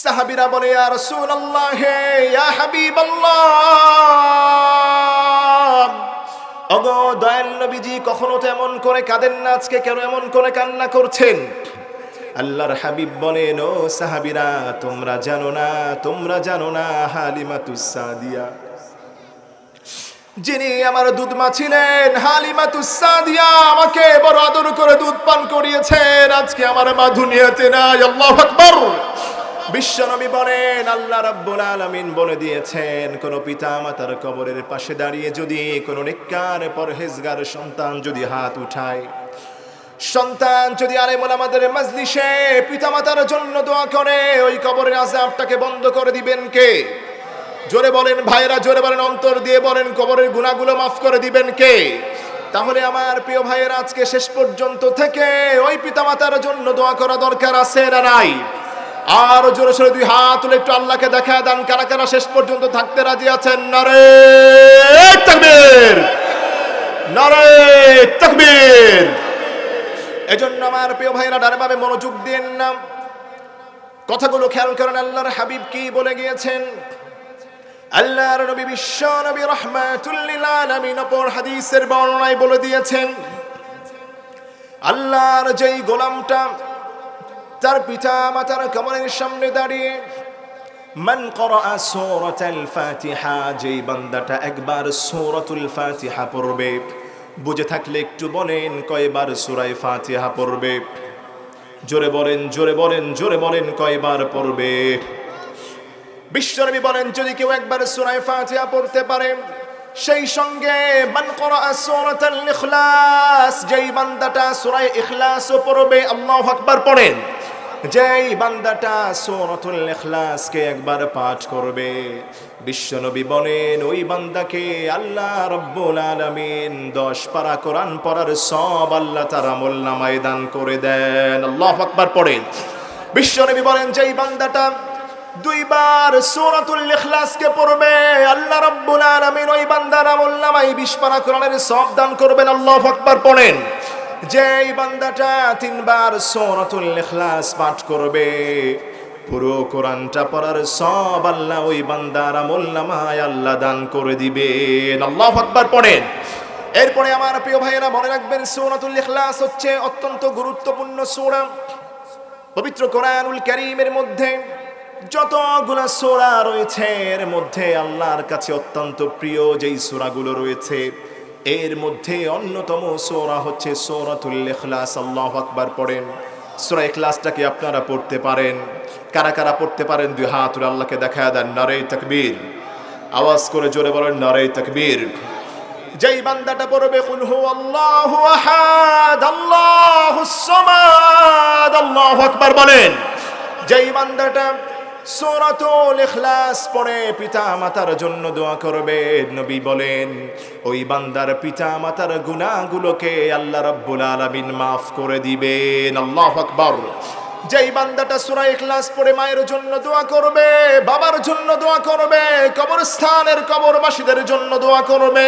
সাহাবীরা বলে, ইয়া রাসূলুল্লাহ, হে ইয়া হাবিবাল্লাহ, ওগো দয়াল নবীজি, কখনো তো এমন করে কাঁদেন না, আজকে কেন এমন করে কান্না করছেন? আল্লাহর হাবিব বলেন, ও সাহাবীরা, তোমরা জানো না হালিমাতুস সাদিয়া, যিনি আমার দুধমা ছিলেন, হালিমাতুস সাদিয়া আমাকে বড় আদর করে দুধ পান করিয়েছেন, আজকে আমার মা দুনিয়াতে নাই। আল্লাহু আকবার। বিশ্বনবী বলেন, আল্লাহ রাব্বুল আলামিন বলে দিয়েছেন, কোন পিতা মাতার কবরের পাশে দাঁড়িয়ে যদি কোন নেককার পরহেজগার সন্তান যদি হাত উঠায়, সন্তান যদি আলেম ওলামাদের মাজলিসে পিতামাতার জন্য দোয়া করে, ওই কবরের আযাবটাকে বন্ধ করে দিবেন কে? জোরে বলেন ভাইরা, জোরে বলেন, অন্তর দিয়ে বলেন, কবরের গুনাহগুলো মাফ করে দিবেন কে? তাহলে আমার প্রিয় ভাইয়েরা, আজকে শেষ পর্যন্ত থেকে ওই পিতামাতার জন্য দোয়া করা দরকার আছে না নাই? আর জোরে সোরে দুই হাত তুলে একটু আল্লাহকে দেখায় দেন, কারা কারা শেষ পর্যন্ত থাকতে রাজি আছেন? নারে তাকবীর, নারে তাকবীর। এজন্য আমার প্রিয় ভাইরা, ডানেভাবে মনোযোগ দেন না, কথাগুলো খেয়াল করেন। আল্লাহর হাবিব কি বলে গিয়েছেন? আল্লাহর নবী বিশ্ব নবী রাহমাতুল লিল আলামিন অপর হাদিসের বর্ণনায় বলে দিয়েছেন, আল্লাহর যেই গোলামটা তার পিতা মাতার কবরের সামনে দাঁড়িয়ে মান ক্বরাআ সূরাতুল ফাতিহা, যেই বান্দাটা একবার সূরাতুল ফাতিহা পড়বে, বুঝে থাকলে একটু বলেন কয়বার সূরা ফাতিহা পড়বে? জোরে বলেন, জোরে বলেন, জোরে বলেন, কয়বার পড়বে? বিশ্বনবী বলেন, যদি কেউ একবার সূরা ফাতিহা পড়তে পারে, সেই সঙ্গে মান ক্বরাআ সূরাতুল ইখলাস, যেই বান্দাটা সূরা ইখলাসও পড়বে, আল্লাহু আকবার পড়েন, যেই বান্দাটা সূরাতুল ইখলাসকে একবার পাঠ করবে, বিশ্বনবী বলেন, ওই বান্দাকে আল্লাহ রাব্বুল আলামিন 10 পারা কোরআন পড়ার সওয়াব আল্লাহ তার আমলনামায় দান করে দেন। আল্লাহু আকবার পড়েন। বিশ্বনবী বলেন, যেই বান্দাটা 2 বার সূরাতুল ইখলাসকে পড়বে, আল্লাহ রাব্বুল আলামিন ওই বান্দার আমলনামায় 20 পারা কোরআনের সওয়াব দান করবেন। আল্লাহু আকবার পড়েন। যেই বান্দাটা 3 বার সূরাতুল ইখলাস পাঠ করবে, পুরো কোরআনটা পড়ার সওয়াব আল্লাহ ওই বান্দার আমলনামায় আল্লাহ দান করে দিবেন। আল্লাহু আকবার পড়েন। এরপরে আমার প্রিয় ভাইয়েরা, মনে রাখবেন, সূরাতুল ইখলাস হচ্ছে অত্যন্ত গুরুত্বপূর্ণ সূরা। পবিত্র কোরআনুল কারীমের মধ্যে যতগুলো সূরা রয়েছে, এর মধ্যে আল্লাহর কাছে অত্যন্ত প্রিয় যেই সূরাগুলো রয়েছে, এর মধ্যে অন্যতম সূরা হচ্ছে সূরাতুল ইখলাস। আল্লাহু আকবার পড়েন। সূরা ইখলাসটাকে আপনারা পড়তে পারেন? কারা কারা পড়তে পারেন? 2 হাত তুলে আল্লাহকে দেখায় দেন। নারে তাকবীর। আওয়াজ করে জোরে বলেন, নারে তাকবীর। যেই বান্দাটা পড়বে কুল হুয়াল্লাহু আহাদ, আল্লাহুস সামাদ, আল্লাহু আকবার বলেন, যেই বান্দাটা সূরাতুল ইখলাস পড়ে পিতা মাতার জন্য দোয়া করবে, নবী বলেন, ওই বান্দার পিতা মাতার গুনাহগুলোকে আল্লাহ রাব্বুল আলামিন মাফ করে দিবেন। আল্লাহু আকবার। যেই বান্দাটা সূরা ইখলাস পড়ে মায়ের জন্য দোয়া করবে, বাবার জন্য দোয়া করবে, কবরস্থানের কবরবাসীদের জন্য দোয়া করবে,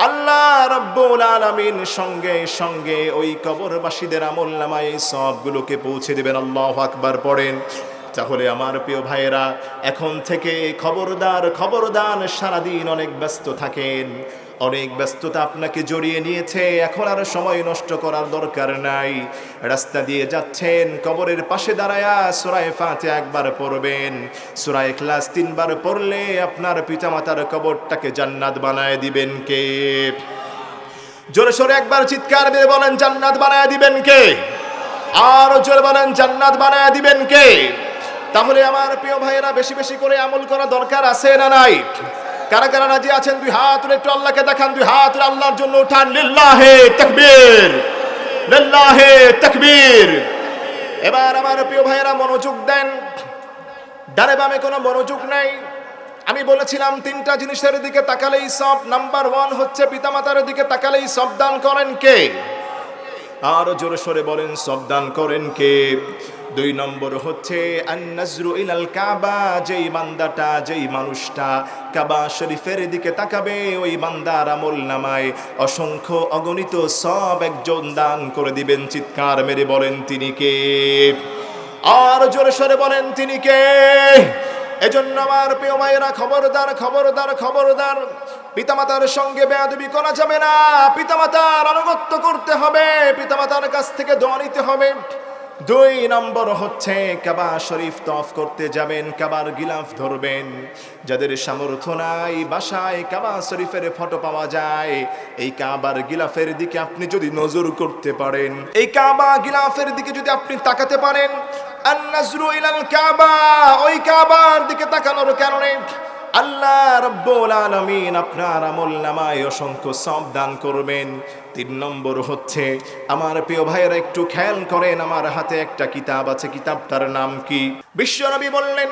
আল্লাহ রাব্বুল আলামিন সঙ্গে সঙ্গে ওই কবরবাসীদের আমলনামায় সবগুলোকে পৌঁছে দিবেন। আল্লাহু আকবার পড়েন। তাহলে আমার প্রিয় ভাইয়েরা, এখন থেকে খবরদার, খবরদার, সারাদিন অনেক ব্যস্ত থাকেন, অনেক ব্যস্ততা আপনাকে জড়িয়ে নিয়েছে, এখন আর সময় নষ্ট করার দরকার নাই। রাস্তা দিয়ে যাচ্ছেন, কবরের পাশে দাঁড়ায়া সূরা ফাতিহা একবার পড়বেন, সূরা ইখলাস 3 বার পড়লে আপনার পিতামাতার কবরটাকে জান্নাত বানায় দিবেন কে? জোরে সোরে একবার চিৎকার দিয়ে বলেন, জান্নাত বানায় দিবেন কে? আর জোরে বলেন, জান্নাত বানায় দিবেন কে? তাহলে আমার প্রিয় ভাইয়েরা, বেশি বেশি করে আমল করা দরকার আছে না নাই? কারা কারা রাজি আছেন? 2 হাত তুলে একটু আল্লাহকে দেখান। 2 হাত তুলে আল্লাহর জন্য উঠান। লিল্লাহে তাকবীর, লিল্লাহে তাকবীর। এবার আমার প্রিয় ভাইয়েরা মনোযোগ দেন, ডানে বামে কোনো মনোযোগ নাই। আমি বলেছিলাম 3টা জিনিসের দিকে তাকালেই সব। নাম্বার 1 হচ্ছে পিতামাতার দিকে তাকালেই সব দান করেন কে? আরো জোরে সরে বলেন, সব দান করেন কে? 2 নম্বর হচ্ছে আন-নাজরু ইলাল কাবা, যেই বান্দাটা, যেই মানুষটা কাবা শরীফের দিকে তাকাবে, ওই বান্দার আমলনামায় অসংখ্য অগণিত সব একজন দান করে দিবেন। চিৎকার মেরে বলেন, তিনি কে? আর জোরে সরে বলেন তিনি কে? এজন্য আমার প্রিয় ভাইয়েরা, খবরদার খবরদার খবরদার, পিতামাতার সঙ্গে বেয়াদবি করা যাবে না। পিতামাতার আনুগত্য করতে হবে, পিতামাতার কাছ থেকে দোয়া নিতে হবে। 2 নম্বর হচ্ছে কাবা শরীফ তওয়াফ করতে যাবেন, কাবার গিলাফ ধরবেন। যাদের সামর্থ্য নাই বাসায় কাবা শরীফের ফটো পাওয়া যায়, এই কাবার গিলাফের দিকে আপনি যদি নজর করতে পারেন, এই কাবা গিলাফের দিকে যদি আপনি তাকাতে পারেন, আন-নাজরু ইলাল কাবা, ওই কাবার দিকে তাকানোর কারণে আল্লাহ রাব্বুল আলামিন আপনার আমলনামায় অসংখ্য সওয়াব দান করবেন। 3 নম্বর হচ্ছে আমার প্রিয় ভাইয়েরা, একটু খেয়াল করেন, আমার হাতে একটা কিতাব আছে, কিতাবটার নাম কি? বিশ্বনবী বললেন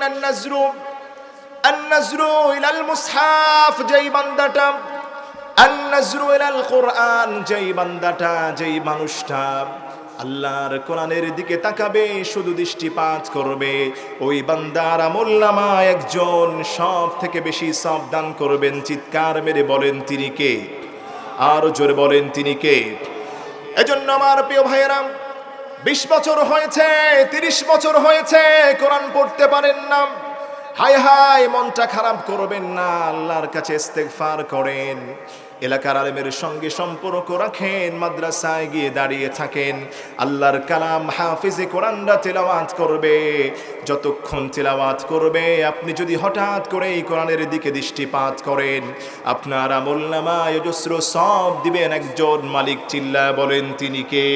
আন-নাজরু ইলাল মুসহাফ, যেই বান্দাটা, আন-নাজরু ইলাল কুরআন, যেই বান্দাটা, যেই মানুষটা আল্লাহর কোরআনের দিকে তাকাবে, শুধু দৃষ্টিপাত করবে, ওই বান্দার আমলনামায় একজন সব থেকে বেশি সওয়াব দান করবেন। চিৎকার মেরে বলেন তিনি কে? আর জোরে বলেন তিনি কে? এজন্য আমার প্রিয় ভাইয়েরা, 20 বছর হয়েছে, 30 বছর হয়েছে, কোরআন পড়তে পারেন না। হায় হায়, মনটা খারাপ করবেন না, আল্লাহর কাছে ইস্তেগফার করেন, এলাকার আলেমের সঙ্গে সম্পর্ক রাখেন, মাদ্রাসায় গিয়ে দাঁড়িয়ে থাকেন, আল্লাহর কালাম হাফিজে কোরআনরা তেলাওয়াত করবে। যতক্ষণ তেলাওয়াত করবে, আপনি যদি হঠাৎ করে এই কোরআনের দিকে দৃষ্টিপাত করেন, আপনার আমলনামায় অজস্র সওয়াব দিবেন একজন মালিক। চিল্লায় বলেন তিনি কে?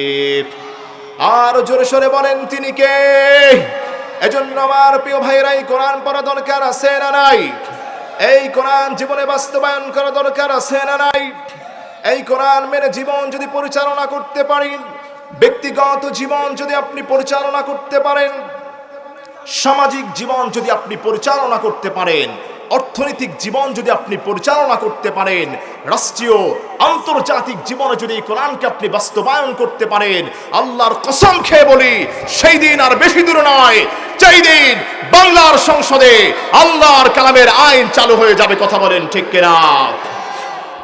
আর জোরে সরে বলেন তিনি কে? এজন্য আমার প্রিয় ভাইরা, এই কোরআন পড়া দরকার আছে না নাই? এই কোরআন জীবনে বাস্তবায়ন করা দরকার আছে না নাই? এই কোরআন মেনে জীবন যদি পরিচালনা করতে পারেন, ব্যক্তিগত জীবন যদি আপনি পরিচালনা করতে পারেন, সামাজিক জীবন যদি আপনি পরিচালনা করতে পারেন, অর্থনৈতিক জীবন যদি আপনি পরিচালনা করতে পারেন, রাষ্ট্রীয় আন্তর্জাতিক জীবনে যদি এই কোরআনকে আপনি বাস্তবায়ন করতে পারেন, আল্লাহর কসম খেয়ে বলি, সেই দিন আর বেশি দূরে নয়, সেই দিন বাংলার সংসদে আল্লাহর কালামের আইন চালু হয়ে যাবে। কথা বলেন ঠিক কিনা?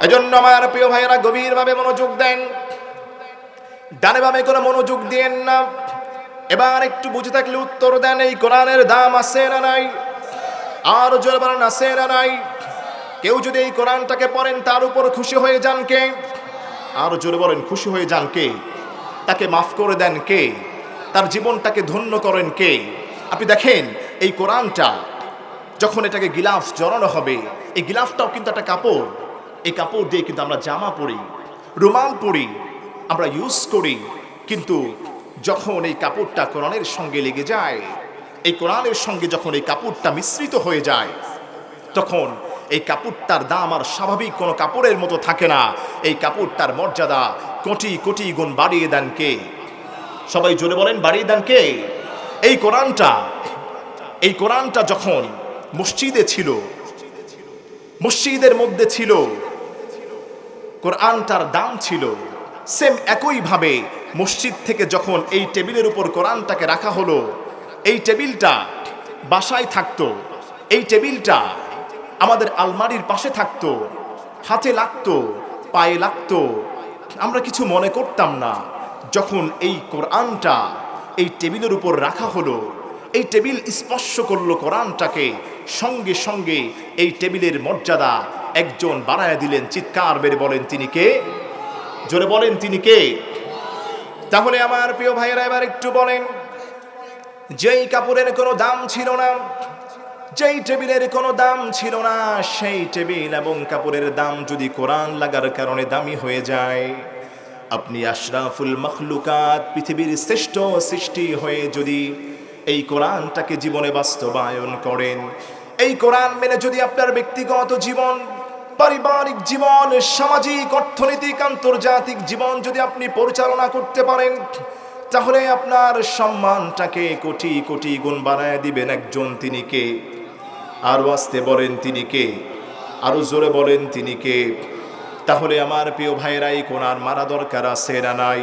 এজন্য আমার প্রিয় ভাইয়েরা, গভীরভাবে মনোযোগ দেন, ডানে বামে কোনো মনোযোগ দেন না। এবার একটু বুঝে থাকলে উত্তর দেন, এই কোরআনের দাম আছে না নাই? আর জোরে বলেন আছে না নাই? কেউ যদি এই কোরআনটাকে পড়েন, তার উপর খুশি হয়ে যান কে? আর জোরে বলেন খুশি হয়ে যান কে? তাকে মাফ করে দেন কে? তার জীবনটাকে ধন্য করেন কে? আপনি দেখেন, এই কোরআনটা যখন এটাকে গিলাফ জড়ানো হবে, এই গিলাফটাও কিন্তু একটা কাপড়, এই কাপড় দিয়ে কিন্তু আমরা জামা পরি, রুমাল পরি, আমরা ইউজ করি, কিন্তু যখন এই কাপড়টা কোরআনের সঙ্গে লেগে যায়, এই কোরআনের সঙ্গে যখন এই কাপড়টা মিশ্রিত হয়ে যায়, তখন এই কাপড়টার দাম আর স্বাভাবিক কোনো কাপড়ের মতো থাকে না। এই কাপড়টার মর্যাদা কোটি কোটি গুণ বাড়িয়ে দেন কে? সবাই জোরে বলেন, বাড়িয়ে দেন কে? এই কোরআনটা যখন মসজিদে ছিল, মসজিদের মধ্যে ছিল, কোরআনটার দাম ছিল, সেম একইভাবে মসজিদ থেকে যখন এই টেবিলের উপর কোরআনটাকে রাখা হলো, এই টেবিলটা বাসায় থাকতো, এই টেবিলটা আমাদের আলমারির পাশে থাকতো, হাতে লাগতো, পায়ে লাগতো, আমরা কিছু মনে করতাম না। যখন এই কোরআনটা এই টেবিলের উপর রাখা হলো, এই টেবিল স্পর্শ করলো কোরআনটাকে, সঙ্গে সঙ্গে এই টেবিলের মর্যাদা একজন বাড়ায় দিলেন। চিৎকার মেরে বলেন তিনি কে? জোরে বলেন তিনি কে? তাহলে আমার প্রিয় ভাইয়েরা, এবার একটু বলেন, যেই কাপড়ের কোনো দাম ছিল না, যেই টেবিলের কোনো দাম ছিল না, সেই টেবিল এবং কাপড়ের দাম যদি কোরআন লাগার কারণে দামি হয়ে যায়, আপনি আশরাফুল মখলুকাত, পৃথিবীর শ্রেষ্ঠ সৃষ্টি হয়ে যদি এই কোরআনটাকে জীবনে বাস্তবায়ন করেন, এই কোরআন মেনে যদি আপনার ব্যক্তিগত জীবন, পারিবারিক জীবন, সামাজিক, অর্থনৈতিক, আন্তর্জাতিক জীবন যদি আপনি পরিচালনা করতে পারেন, তাহলে আপনার সম্মানটাকে কোটি কোটি গুণ বাড়ায় দিবেন একজন। তিনি কে? আরো আস্তে বলেন তিনি কে? আরো জোরে বলেন তিনি কে? তাহলে আমার প্রিয় ভাইরা, এই কোরআন মারা দরকার আছে না নাই?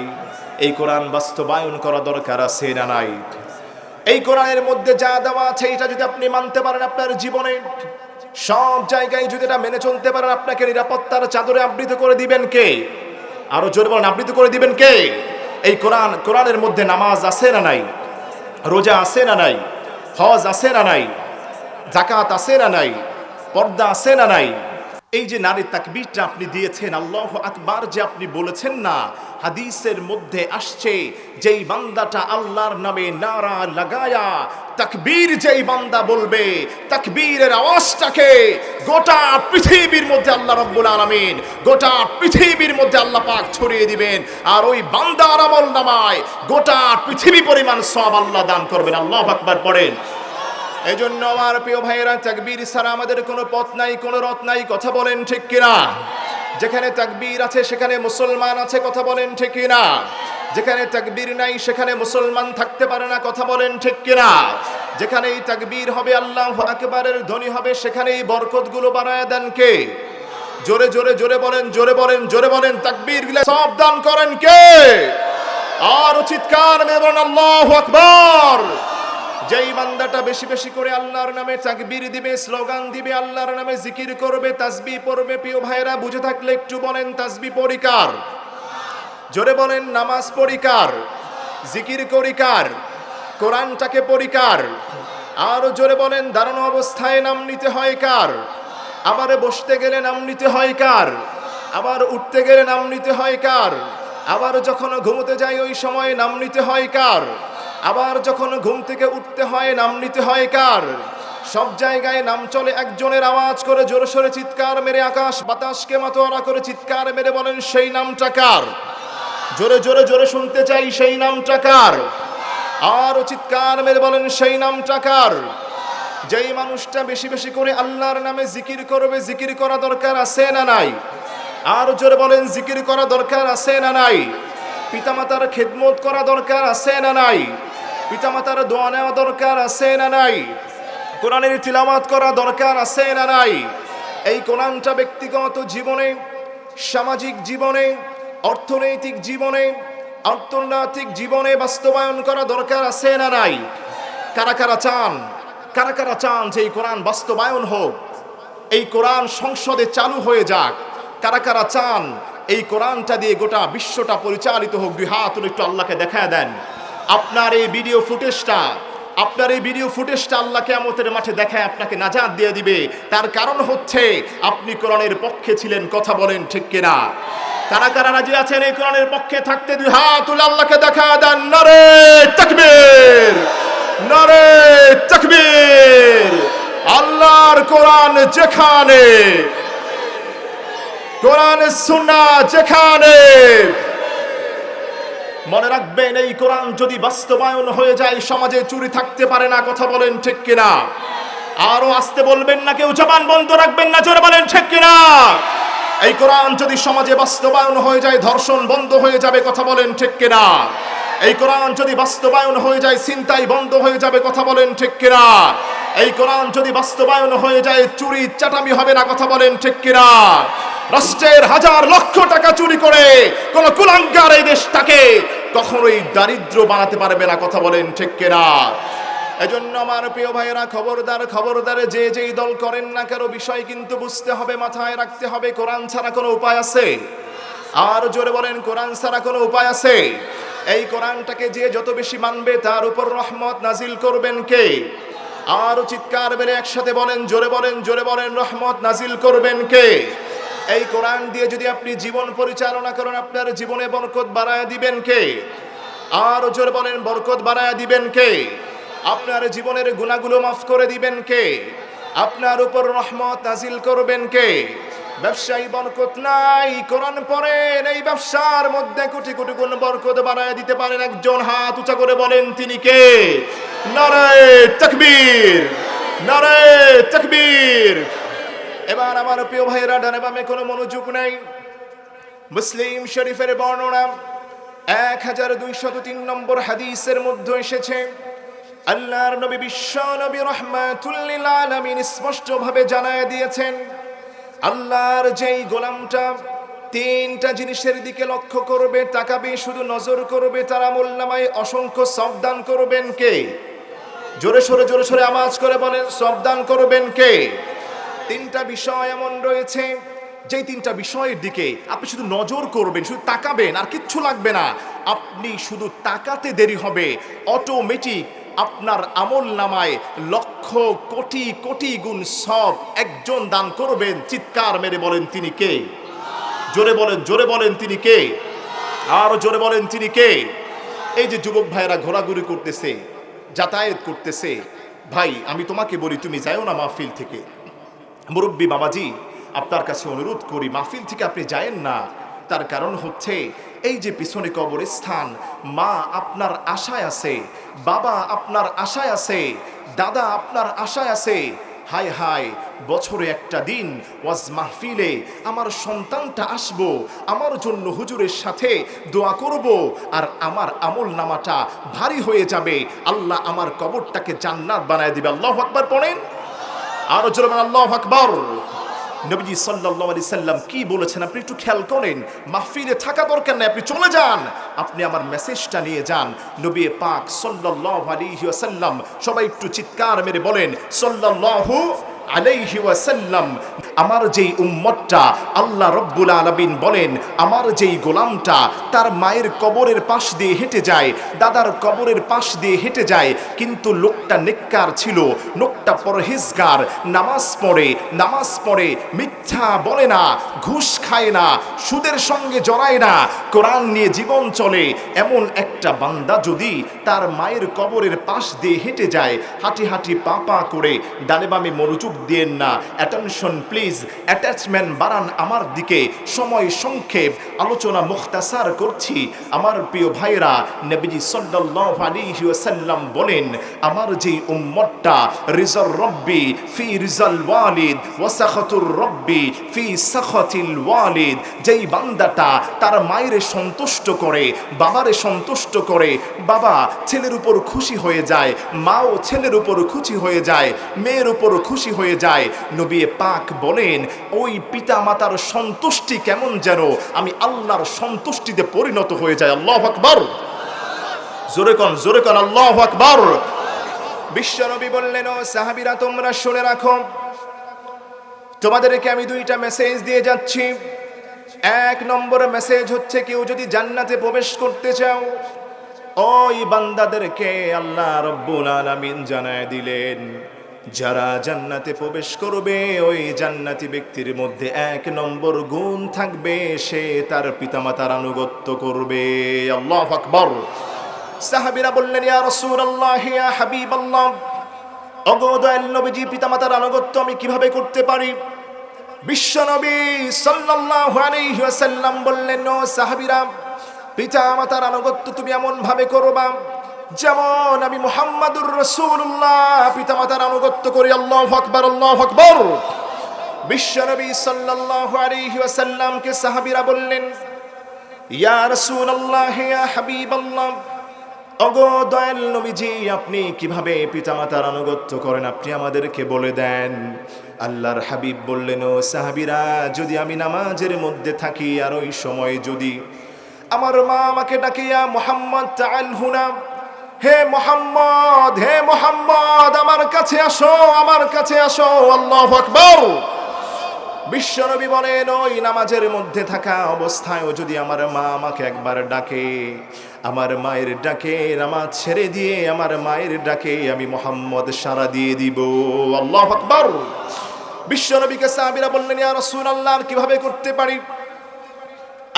এই কোরআন বাস্তবায়ন করা দরকার আছে না নাই? এই কোরআনের মধ্যে যা দেওয়া আছে, এটা যদি আপনি মানতে পারেন আপনার জীবনে, সব জায়গায় যদি এটা মেনে চলতে পারেন, আপনাকে নিরাপত্তার চাদরে আবৃত করে দিবেন কে? আরো জোরে বলেন, আবৃত করে দিবেন কে? এই কোরআনের মধ্যে নামাজ আছে না নাই? রোজা আছে না নাই, হজ আছে না নাই, যাকাত আছে না নাই, পর্দা আছে না নাই, এই যে নারী তাকবীরটা আপনি দিয়েছেন, আল্লাহু আকবার যে আপনি বলেছেন না, হাদিসের মধ্যে আসছে যেই বান্দাটা আল্লাহর নামে নারা লাগায়া তাকবীর যেই বান্দা বলবে, তাকবীরের আওয়াজটাকে গোটা পৃথিবীর মধ্যে আল্লাহ রাব্বুল আলামিন, গোটা পৃথিবীর মধ্যে আল্লাহ পাক ছড়িয়ে দিবেন, আর ওই বান্দার আমল নামায় গোটা পৃথিবী পরিমাণ সওয়াব আল্লাহ দান করবেন। আল্লাহু আকবার পড়েন। এই জন্য আমার প্রিয় ভাইয়েরা, তাকবীর ছাড়া আমাদের কোনো পথ নাই, কোনো রথ নাই, কথা বলেন ঠিক কিনা? যেখানে তাকবীর আছে সেখানে মুসলমান আছে, কথা বলেন ঠিক কিনা? যেখানে তাকবীর নাই সেখানে মুসলমান থাকতে পারে না, কথা বলেন ঠিক কিনা? যেখানেই তাকবীর হবে, আল্লাহু আকবারের ধ্বনি হবে, সেখানেই বরকতগুলো বাড়ায় দেন কে? জোরে জোরে জোরে বলেন, জোরে বলেন, জোরে বলেন, তাকবীর গুলো সব দান করেন কে? আর চিৎকার মেরে বলেন আল্লাহু আকবার। যেই বান্দাটা বেশি বেশি করে আল্লাহর নামে তাকবীর দিবে, স্লোগান দিবে, আল্লাহর নামে জিকির করবে, তাসবিহ পড়বে, প্রিয় ভাইরা বুঝে থাকলে একটু বলেন, তাসবিহ পরিকার? জোরে বলেন, নামাজ পরিকার, জিকির করিকার, কোরআনটাকে পরিকার? আরো জোরে বলেন, দাঁড়ানো অবস্থায় নাম নিতে হয় কার? আবার বসতে গেলে নাম নিতে হয় কার? আবার উঠতে গেলে নাম নিতে হয় কার? আবার যখন ঘুমোতে যাই ওই সময় নাম নিতে হয় কার? আবার যখন ঘুম থেকে উঠতে হয় নাম নিতে হয় কার? সব জায়গায় নাম চলে একজনের, আওয়াজ করে জোরে সোরে চিৎকার মেরে আকাশ বাতাসকে মাতোয়ারা করে চিৎকার মেরে বলেন, সেই নামটা কার? জোরে জোরে জোরে শুনতে চাই, সেই নামটা কার? আর চিৎকার মেরে বলেন, সেই নামটা কার? যেই মানুষটা বেশি বেশি করে আল্লাহর নামে জিকির করবে, জিকির করা দরকার আছে না নাই? আর জোরে বলেন, জিকির করা দরকার আছে না নাই? পিতামাতার খেদমত করা দরকার আছে না নাই? পিতামাতার দোয়া নেওয়া দরকার আছে না নাই? কোরআনের তিলাওয়াত করা দরকার আছে না নাই? এই কোরআনটা ব্যক্তিগত জীবনে, সামাজিক জীবনে, অর্থনৈতিক জীবনে, আন্তর্জাতিক জীবনে বাস্তবায়ন করা দরকার আছে না নাই? কারা কারা চান, কারা কারা চান যে এই কোরআন বাস্তবায়ন হোক, এই কোরআন সংসদে চালু হয়ে যাক? কারা কারা চান এই কোরআনটা দিয়ে গোটা বিশ্বটা পরিচালিত হোক? দুই হাত তুলে একটু আল্লাহকে দেখায় দেন। আপনার এই ভিডিও ফুটেজটা, আপনার এই ভিডিও ফুটেজটা আল্লাহ কিয়ামতের মাঠে দেখায় আপনাকে নাজাত দিয়ে দিবে। তার কারণ হচ্ছে আপনি কোরআনের পক্ষে ছিলেন, কথা বলেন ঠিক কিনা? কারা কারা রাজি আছেন এই কোরআনের পক্ষে থাকতে? দুই হাত তুলে আল্লাহকে দেখায় দেন। নারে তাকবীর, নারে তাকবীর। আল্লাহর কোরআন যেখানে, কোরআনের সুন্নাহ যেখানে, মনে রাখবেন এই কোরআন যদি বাস্তবায়ন হয়ে যায় সমাজে চুরি থাকতে পারে না, কথা বলেন ঠিক কিনা? আরো আসতে বলবেন না, কেউ জবান বন্ধ রাখবেন না, জোরে বলেন ঠিক কিনা? এই কোরআন যদি সমাজে বাস্তবায়ন হয়ে যায় ধর্ষণ বন্ধ হয়ে যাবে, কথা বলেন ঠিক কিনা? এই কোরআন যদি বাস্তবায়ন হয়ে যায় ছিনতাই বন্ধ হয়ে যাবে, কথা বলেন ঠিক কিনা? এই কোরআন যদি বাস্তবায়ন হয়ে যায় চুরি চাটামি হবে না, কথা বলেন ঠিক কিনা? রাষ্ট্রের হাজার লক্ষ টাকা চুরি করে কোন কুলাঙ্গার এই দেশটাকে কখনোই দারিদ্র বানাতে পারবে না, কথা বলেন ঠিক কিনা? এজন্য আমার প্রিয় ভাইয়েরা, খবরদার খবরদার, যে যেই দল করেন না কারো বিষয় কিন্তু বুঝতে হবে, মাথায় রাখতে হবে, কোরআন ছাড়া কোনো উপায় আছে? আর জোরে বলেন, কোরআন ছাড়া কোনো উপায় আছে? এই কোরআনটাকে যে যত বেশি মানবে তার উপর রহমত নাজিল করবেন কে? আর চিৎকার মেরে একসাথে বলেন, জোরে বলেন, জোরে বলেন, রহমত নাজিল করবেন কে? এই কোরআন দিয়ে যদি আপনি জীবন পরিচালনা করেন আপনার জীবনে বরকত বাড়ায় দিবেন কে? আর জোরে বলেন, বরকত বাড়ায় দিবেন কে? আপনার জীবনের গুনাহগুলো মাফ করে দিবেন কে? আপনার উপর রহমত নাজিল করবেন কে? ব্যবসায়ী বরকত নাই, কোরআন পড়েন, এই ব্যবসার মধ্যে কোটি কোটি গুণ বরকত বাড়ায় দিতে পারেন একজন। হাত উঁচা করে বলেন, তিনি কে? নারে তাকবীর, নারে তাকবীর। এবার আমার প্রিয় ভাইয়েরা, ডানে বামে কোনো মনোযোগ নাই। মুসলিম শরীফের বর্ণনা 1203 নম্বর হাদিসের মধ্যে এসেছে, আল্লাহর নবী বিশ্ব নবী রাহমাতুল লিল আলামিন স্পষ্ট ভাবে জানায় দিয়েছেন, আল্লাহর যেই গোলামটা তিনটা জিনিসের দিকে লক্ষ্য করবে, তাকাবে, শুধু নজর করবে, তার আমলনামায় অসংখ্য সওয়াব দান করবেন কে? জোরে সোরে জোরে সোরে আওয়াজ করে বলেন, সওয়াব দান করবেন কে? তিনটা বিষয় এমন রয়েছে যেই তিনটা বিষয়ের দিকে আপনি শুধু নজর করবেন, শুধু তাকাবেন, আর কিচ্ছু লাগবে না। আপনি শুধু তাকাতে দেরি হবে, অটোমেটিক আপনার আমল নামায় লক্ষ কোটি কোটি গুণ সব একজন দান করবেন। চিৎকার মেরে বলেন তিনি কে? জোরে বলেন তিনি কে? আরো জোরে বলেন তিনি কে? এই যে যুবক ভাইরা ঘোরাঘুরি করতেছে, যাতায়াত করতেছে, ভাই আমি তোমাকে বলি তুমি যাও না মাহফিল থেকে। মুরব্বী বাবাজি, আপনার কাছে অনুরোধ করি মাহফিল থেকে আপনি যায়েন না। তার কারণ হচ্ছে এই যে পিছনে কবরস্থান, মা আপনার আশায় আছে, বাবা আপনার আশায় আছে, দাদা আপনার আশায় আছে। হায় হায়, বছরে একটা দিন ওয়াজ মাহফিলে আমার সন্তানটা আসবো, আমার জন্য হুজুরের সাথে দোয়া করব, আর আমার আমল নামাটা ভারী হয়ে যাবে। আল্লাহ আমার কবরটাকে জান্নাত বানায় দিবে। আল্লাহু আকবার পড়েন, আরো জোরে বলেন আল্লাহু আকবার। নবীজি সাল্লাল্লাহু আলাইহি সাল্লাম কি বলেছেন আপনি একটু খেয়াল করেন। মাহফিলে থাকা দরকার নাই, আপনি চলে যান, আপনি আমার মেসেজটা নিয়ে যান। নবী পাক সাল্লাল্লাহু আলাইহি ওয়াসাল্লাম, সবাই একটু চিৎকার মেরে বলেন সাল্লাল্লাহু আলাইহি ওয়াসাল্লাম। আমার যেই উম্মতটা, আল্লাহ রব্বুল আলামিন বলেন আমার যেই গোলামটা তার মায়ের কবরের পাশ দিয়ে হেঁটে যায়, দাদার কবরের পাশ দিয়ে হেঁটে যায়, কিন্তু লোকটা নেককার ছিল, লোকটা পরহেজগার, নামাজ পড়ে, মিথ্যা বলে না, ঘুষ খায় না, সুদের সঙ্গে জড়ায় না, কোরআন নিয়ে জীবন চলে, এমন একটা বান্দা যদি তার মায়ের কবরের পাশ দিয়ে হেঁটে যায়, হাঁটি হাঁটি পা পা করে, ডানে বামে মনোযোগ দিয়েন না, অ্যাটেনশন প্লিজ, অ্যাটাচমেন্ট বাড়ান আমার দিকে, সময় সংক্ষেপ, আলোচনা মুখতাসার করছি। আমার প্রিয় ভাইরা, নবীজি সাল্লাল্লাহু আলাইহি ওয়াসাল্লাম বলেন আমার যেই উম্মতটা রিজার রব্বি ফি রিজাল ওয়ালিদ ওয়া সাখাতুর রব্বি ফি সাখাতিল ওয়ালিদ, যেই বান্দাটা তার মায়ের সন্তুষ্ট করে, বাবারে সন্তুষ্ট করে, বাবা ছেলের উপর খুশি হয়ে যায়, মাও ছেলের উপর খুশি হয়ে যায়, মেয়ের উপর খুশি হয়ে যায়, নবী পাক বলেন ওই পিতা মাতার সন্তুষ্টি কেমন যেন আমি আল্লাহর সন্তুষ্টিতে পরিণত হয়ে যায়। আল্লাহু আকবার, জোরে কোন আল্লাহু আকবার। বিশ্বনবী বললেন ও সাহাবীরা তোমরা শুনে রাখো, তোমাদেরকে আমি দুইটা মেসেজ দিয়ে যাচ্ছি। এক নম্বর মেসেজ হচ্ছে কেউ যদি জান্নাতে প্রবেশ করতে চাও, ওই বান্দাদেরকে আল্লাহ রব্বুল আলামিন জানায় দিলেন যারা জান্নাতে প্রবেশ করবে ওই জান্নাতি ব্যক্তির মধ্যে এক নম্বর গুণ থাকবে, সে তার পিতামাতার আনুগত্য করবে। আল্লাহু আকবার। সাহাবীরা বললেন ইয়া রাসূলুল্লাহ, ইয়া হাবিবাল্লাহ, ওগো দয়াল নবীজি পিতামাতার আনুগত্য আমি কিভাবে করতে পারি? বিশ্বনবী সাল্লাল্লাহু আলাইহি ওয়াসাল্লাম বললেন ও সাহাবীরা, পিতামাতার আনুগত্য তুমি এমন ভাবে করবা যেমন আমি মুহাম্মাদুর রাসূলুল্লাহ পিতামাতার আনুগত্য করি। আল্লাহু আকবার, আল্লাহু আকবার। বিশ্বনবী সাল্লাল্লাহু আলাইহি ওয়াসাল্লামকে সাহাবীরা বললেন ইয়া রাসূলুল্লাহ, ইয়া হাবিবাল্লাহ, ওগো দয়াল নবীজি আপনি কিভাবে পিতামাতার আনুগত্য করেন আপনি আমাদেরকে বলে দেন। আল্লাহর হাবিব বললেন ও সাহাবীরা, যদি আমি নামাজের মধ্যে থাকি আর ওই সময় যদি আমার মা আমাকে ডাকে ইয়া মুহাম্মদ তাআল হুনা, হে মুহাম্মদ, হে মুহাম্মদ আমার কাছে আসো, আমার কাছে আসো। আল্লাহু আকবার। বিশ্বনবী বলেন ওই নামাজের মধ্যে থাকা অবস্থায়ও যদি আমার মা আমাকে একবার ডাকে, আমার মায়ের ডাকে নামাজ ছেড়ে দিয়ে আমার মায়ের ডাকে আমি মুহাম্মদ সাড়া দিয়ে দিব। আল্লাহু আকবার। বিশ্বনবীকে সাহাবীরা বললেন ইয়া রাসূলুল্লাহ কিভাবে করতে পারি?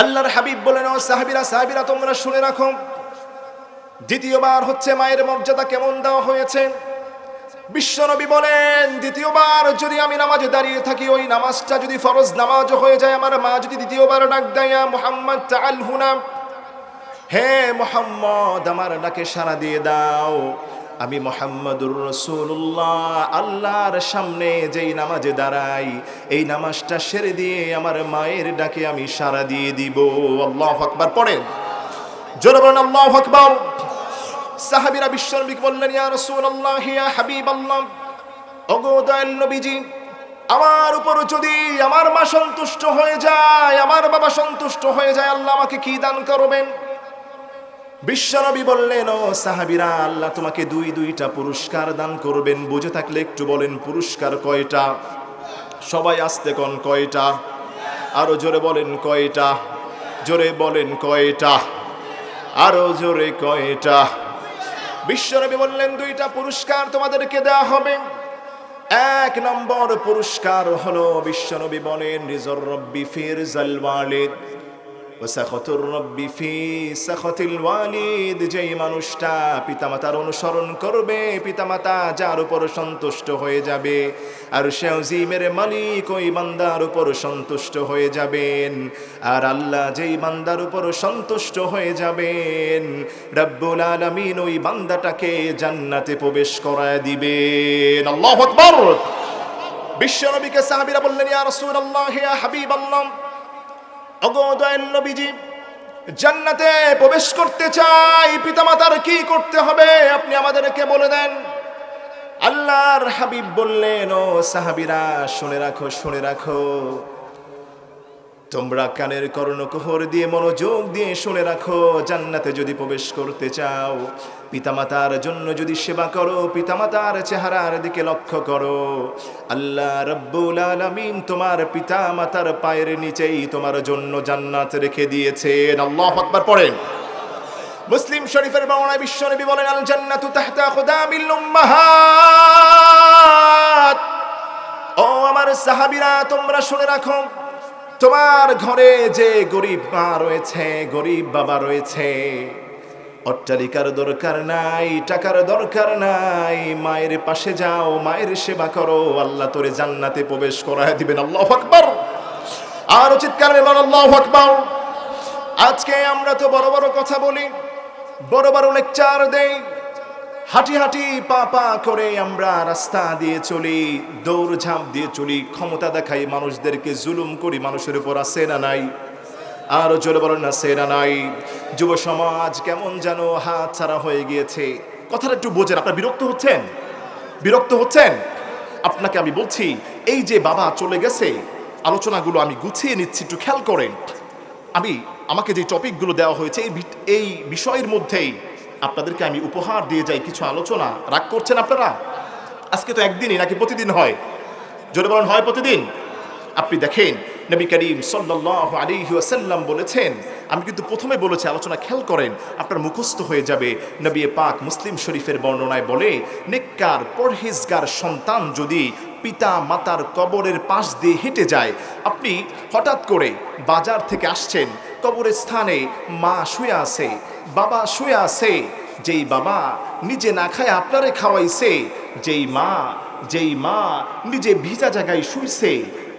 আল্লাহর হাবিব বলেন ও সাহাবীরা তোমরা শুনে রাখো, দ্বিতীয়বার হচ্ছে মায়ের মর্যাদা কেমন দেওয়া হয়েছে। বিশ্বনবী বলেন দ্বিতীয়বার যদি আমি নামাজে দাঁড়িয়ে থাকি, ওই নামাজটা যদি ফরজ নামাজ হয়ে যায়, আমার মা যদি দ্বিতীয়বার ডাক দেয় ইয়া মুহাম্মদ তাআল হুনা, হে মুহাম্মদ আমার ডাকে সাড়া দিয়ে দাও, আমি মুহাম্মাদুর রাসূলুল্লাহ আল্লাহর সামনে যেই নামাজে দাঁড়াই এই নামাজটা সেরে দিয়ে আমার মায়ের ডাকে আমি সাড়া দিয়ে দিব। আল্লাহু আকবার পড়েন, জোরে বলেন আল্লাহু আকবার। সাহাবীরা বিশ্বনবীকে বললেন ইয়া রাসূলুল্লাহ, ইয়া হাবিবাল্লাহ, ওগো দয়াল নবীজি আমার উপর যদি আমার মা সন্তুষ্ট হয়ে যায়, আমার বাবা সন্তুষ্ট হয়ে যায়, আল্লাহ আমাকে কি দান করবেন? বিশ্বনবী বললেন ও সাহাবীরা আল্লাহ তোমাকে দুইটা পুরস্কার দান করবেন। বুঝে থাকলে একটু বলেন পুরস্কার কয়টা? সবাই আস্তে কোন কয়টা? আরো জোরে বলেন কয়টা? জোরে বলেন কয়টা? আরো জোরে কয়টা? বিশ্বনবী বললেন দুইটা পুরস্কার তোমাদেরকে দেওয়া হবে। এক নম্বর পুরস্কার হলো বিশ্বনবী বলেন রিজর রব্বি ফির জালওয়ালিদ ওয়া সাখাতুর রব্বি ফি সাখাতিল ওয়ালিদ। যেই মানুষটা পিতামাতার অনুসরণ করবে, পিতামাতা যার উপর সন্তুষ্ট হয়ে যাবে, আর সে আজিমের মালিক ওই বান্দার উপর সন্তুষ্ট হয়ে যাবেন। আর আল্লাহ যেই বান্দার উপর সন্তুষ্ট হয়ে যাবেন, রব্বুল আলামিন ওই বান্দাটাকে জান্নাতে প্রবেশ করায় দিবেন। আল্লাহু আকবার। বিশ্বনবীকে সাহাবীরা বললেন ইয়া রাসূলুল্লাহ, ইয়া হাবিবাল্লাহ, ওগো দয়াল নবীজি, জান্নাতে প্রবেশ করতে চাই, পিতামাতার কি করতে হবে আপনি আমাদেরকে বলে দেন। আল্লাহর হাবিব বললেন ও সাহাবীরা, শুনে রাখো, শুনে রাখো, তোমরা কানের কর্ণকুহর দিয়ে মনোযোগ দিয়ে শুনে রাখো, জান্নাতে যদি প্রবেশ করতে চাও, পিতামাতার জন্য যদি সেবা করো, পিতামাতার চেহারার দিকে লক্ষ্য করো, আল্লাহ রাব্বুল আলামিন তোমার পিতামাতার পায়ের নিচেই তোমার জন্য জান্নাত রেখে দিয়েছেন। আল্লাহু আকবার পড়েন। মুসলিম শরীফের বর্ণনায় বিশ্বনবী বলেন আল জান্নাতু তাহতা খুদামিল উম্মাহাত। ও আমার সাহাবীরা, তোমরা শুনে রাখো, তোমার ঘরে যে গরিব মা রয়েছে, গরিব বাবা রয়েছে, অট্টালিকার দরকার নাই, টাকার দরকার নাই, মায়ের পাশে যাও, মায়ের সেবা করো, আল্লাহ তোরে জান্নাতে প্রবেশ করায় দিবেন। আল্লাহু আকবার। আর চিৎকার করে বলো আল্লাহু আকবার। আজকে আমরা তো বড় বড় কথা বলি, বড় বড় লেকচার দেই, হাঁটি হাঁটি পা পা করে আমরা রাস্তা দিয়ে চলি, দৌড়ঝাঁপ দিয়ে চলি, ক্ষমতা দেখাই, মানুষদেরকে জুলুম করি, মানুষের উপর আছে না নাই? আর জোরে বলেন আছে না নাই? যুব সমাজ কেমন যেন হাত ছাড়া হয়ে গিয়েছে। কথাটা একটু বোঝেন। আপনারা বিরক্ত হচ্ছেন? বিরক্ত হচ্ছেন? আপনাকে আমি বলছি, এই যে বাবা চলে গেছে, আলোচনাগুলো আমি গুছিয়ে নিচ্ছি, একটু খেয়াল করেন। আমাকে যে টপিকগুলো দেওয়া হয়েছে এই বিষয়ের মধ্যেই আপনাদেরকে আমি উপহার দিয়ে যাই কিছু আলোচনা। রাগ করছেন আপনারা? আজকে তো একদিনই নাকি প্রতিদিন হয়? জোরে বলেন, হয় প্রতিদিন? আপনি দেখেন নবী করিম সাল্লাল্লাহু আলাইহি ওয়াসাল্লাম বলেছেন, আমি কিন্তু প্রথমে বলেছি, আলোচনা খেয়াল করেন, আপনার মুখস্থ হয়ে যাবে। নবী পাক মুসলিম শরীফের বর্ণনায় বলে, নেককার পরহেজগার সন্তান যদি পিতা মাতার কবরের পাশ দিয়ে হেঁটে যায়, আপনি হঠাৎ করে বাজার থেকে আসছেন, কবরের স্থানে মা শুয়ে আছে, বাবা শুয়ে আছে, যেই বাবা নিজে না খায় আপনারে খাওয়াইছে, যেই মা নিজে ভিজা জায়গায় শুইছে,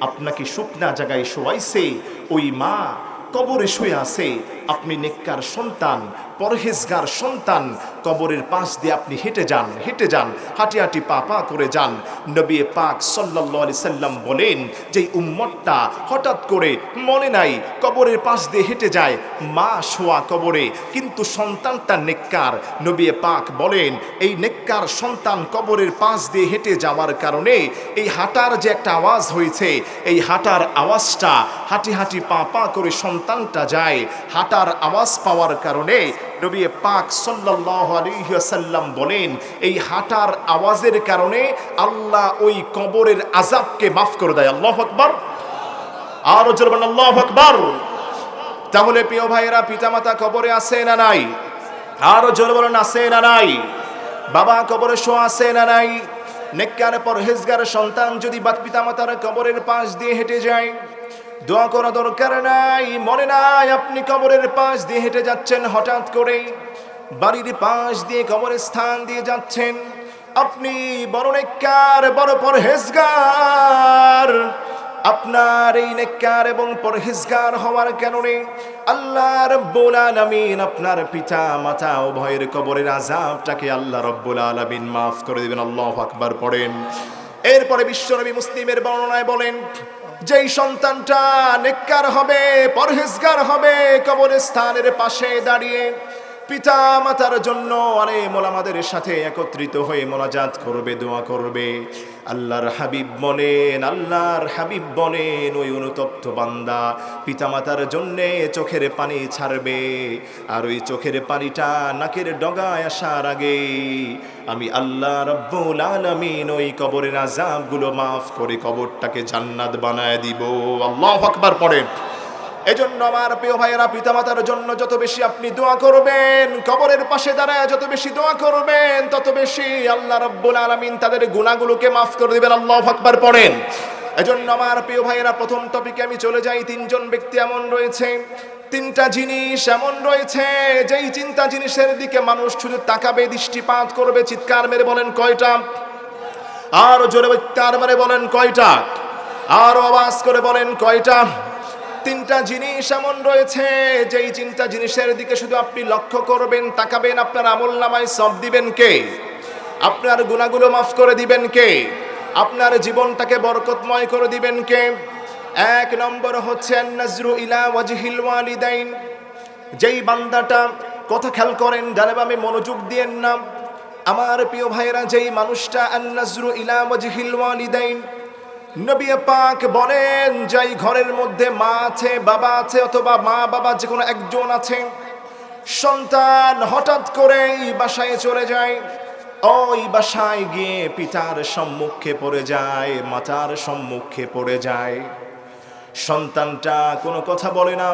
আপনাকে শুকনা জায়গায় শোয়াইছে, ওই মা কবরে শুয়ে আছে, আপনি নেককার সন্তান, পরহেজগার সন্তান, কবরের পাশ দিয়ে আপনি হেঁটে যান, হাঁটি হাঁটি পা পা করে যান। নবী পাক সাল্লাল্লাহু আলাইহি সাল্লাম বলেন, যে উম্মতটা হঠাৎ করে মনে নাই কবরের পাশ দিয়ে হেঁটে যায়, মা শোয়া কবরে, কিন্তু সন্তানটা নেককার, নবী পাক বলেন এই নেককার সন্তান কবরের পাশ দিয়ে হেঁটে যাওয়ার কারণে এই হাঁটার যে একটা আওয়াজ হয়েছে, এই হাঁটার আওয়াজটা, হাঁটি হাঁটি পা পা করে সন্তানটা যায়, হাঁটার আওয়াজ পাওয়ার কারণে নবী পাক সাল্লাল্লাহু আলাইহি ওয়াসাল্লাম বলেন, এই হাঁটার আওয়াজের কারণে আল্লাহ ওই কবরের আযাবকে মাফ করে দেয়। আল্লাহু আকবার। আর জোরে বলেন আল্লাহু আকবার। তাহলে প্রিয় ভাইয়েরা, পিতামাতা কবরে আছে না নাই? আর জোরে বলেন আছে না নাই? বাবা কবরে শোয়া আছে না নাই? নেককার পরহেজগার সন্তান যদি পিতামাতার কবরের পাশ দিয়ে হেঁটে যায়, দোয়া করা দরকার নাই, মনে নাই আপনি কবরের পাশ দিয়ে হেঁটে যাচ্ছেন, হঠাৎ করে বাড়ির পাশ দিয়ে কবরের স্থান দিয়ে যাচ্ছেন, আপনি বড় নেককার, বড় পরহেজগার, আপনার এই নেককার এবং পরহেজগার হওয়ার কারণে আল্লাহ রাব্বুল আলামিন আপনার পিতা মাতা উভয়ের কবরের আযাবটাকে আল্লাহ রাব্বুল আলামিন মাফ করে দিবেন। আল্লাহু আকবার পড়েন। এরপরে বিশ্বনবী মুসলিমের বর্ণনায় বলেন, যেই সন্তানটা নেককার হবে, পরহেজগার হবে, কবরস্থানের পাশে দাঁড়িয়ে পিতা মাতার জন্য আলেম ওলামাদের সাথে একত্রিত হয়ে মোনাজাত করবে, দোয়া করবে, আল্লাহর হাবিব বলেন ওই অনুতপ্ত বান্দা পিতামাতার জন্যে চোখের পানি ছাড়বে, আর ওই চোখের পানিটা নাকের ডগায় আসার আগে আমি আল্লাহ রাব্বুল আলামিন ওই কবরের আযাবগুলো মাফ করে কবরটাকে জান্নাত বানায় দিব। আল্লাহু আকবার পড়েন। এজন্য আমার প্রিয় ভাইয়েরা, পিতামাতার জন্য যত বেশি আপনি দোয়া করবেন, কবরের পাশে দাঁড়ায় যত বেশি দোয়া করবেন, তত বেশি আল্লাহ রাব্বুল আলামিন তাদের গুনাহগুলোকে মাফ করে দিবেন। আল্লাহু আকবার পড়েন। এজন্য আমার প্রিয় ভাইয়েরা, প্রথম টপিকে আমি চলে যাই। তিনজন ব্যক্তি এমন রয়েছে, তিনটা জিনিস এমন রয়েছে, যেই চিন্তা জিনিসের দিকে মানুষ শুধু তাকাবে, দৃষ্টিপাত করবে। চিৎকার মেরে বলেন কয়টা? আর জোরে চিৎকার মেরে বলেন কয়টা? আরো আওয়াজ করে বলেন কয়টা? তিনটা জিনিস এমন রয়েছে, যেই চিন্তা জিনিসের দিকে শুধু আপনি লক্ষ্য করবেন, তাকাবেন, আপনার আমলনামায় সব দিবেন কে? আপনার গুনাহগুলো মাফ করে দিবেন কে? আপনার জীবনটাকে বরকতময় করে দিবেন কে? এক নম্বর হচ্ছে আন-নাজরু ইলা ওয়াজহিল ওয়ালিদাইন। যেই বান্দাটা, কথা খেয়াল করেন, ডানে বামে মনোযোগ দিয়েন না আমার প্রিয় ভাইয়েরা, যেই মানুষটা আন-নাজরু ইলা ওয়াজহিল ওয়ালিদাইন, নবী পাক বলেন, যেই ঘরের মধ্যে মা আছে, বাবা আছে, অথবা মা বাবা যে কোনো একজন আছে, সন্তান হঠাৎ করেই বাসায় চলে যায়, ওই বাসায় গিয়ে পিতার সম্মুখে পড়ে যায়, মাতার সম্মুখে পড়ে যায়, সন্তানটা কোনো কথা বলে না,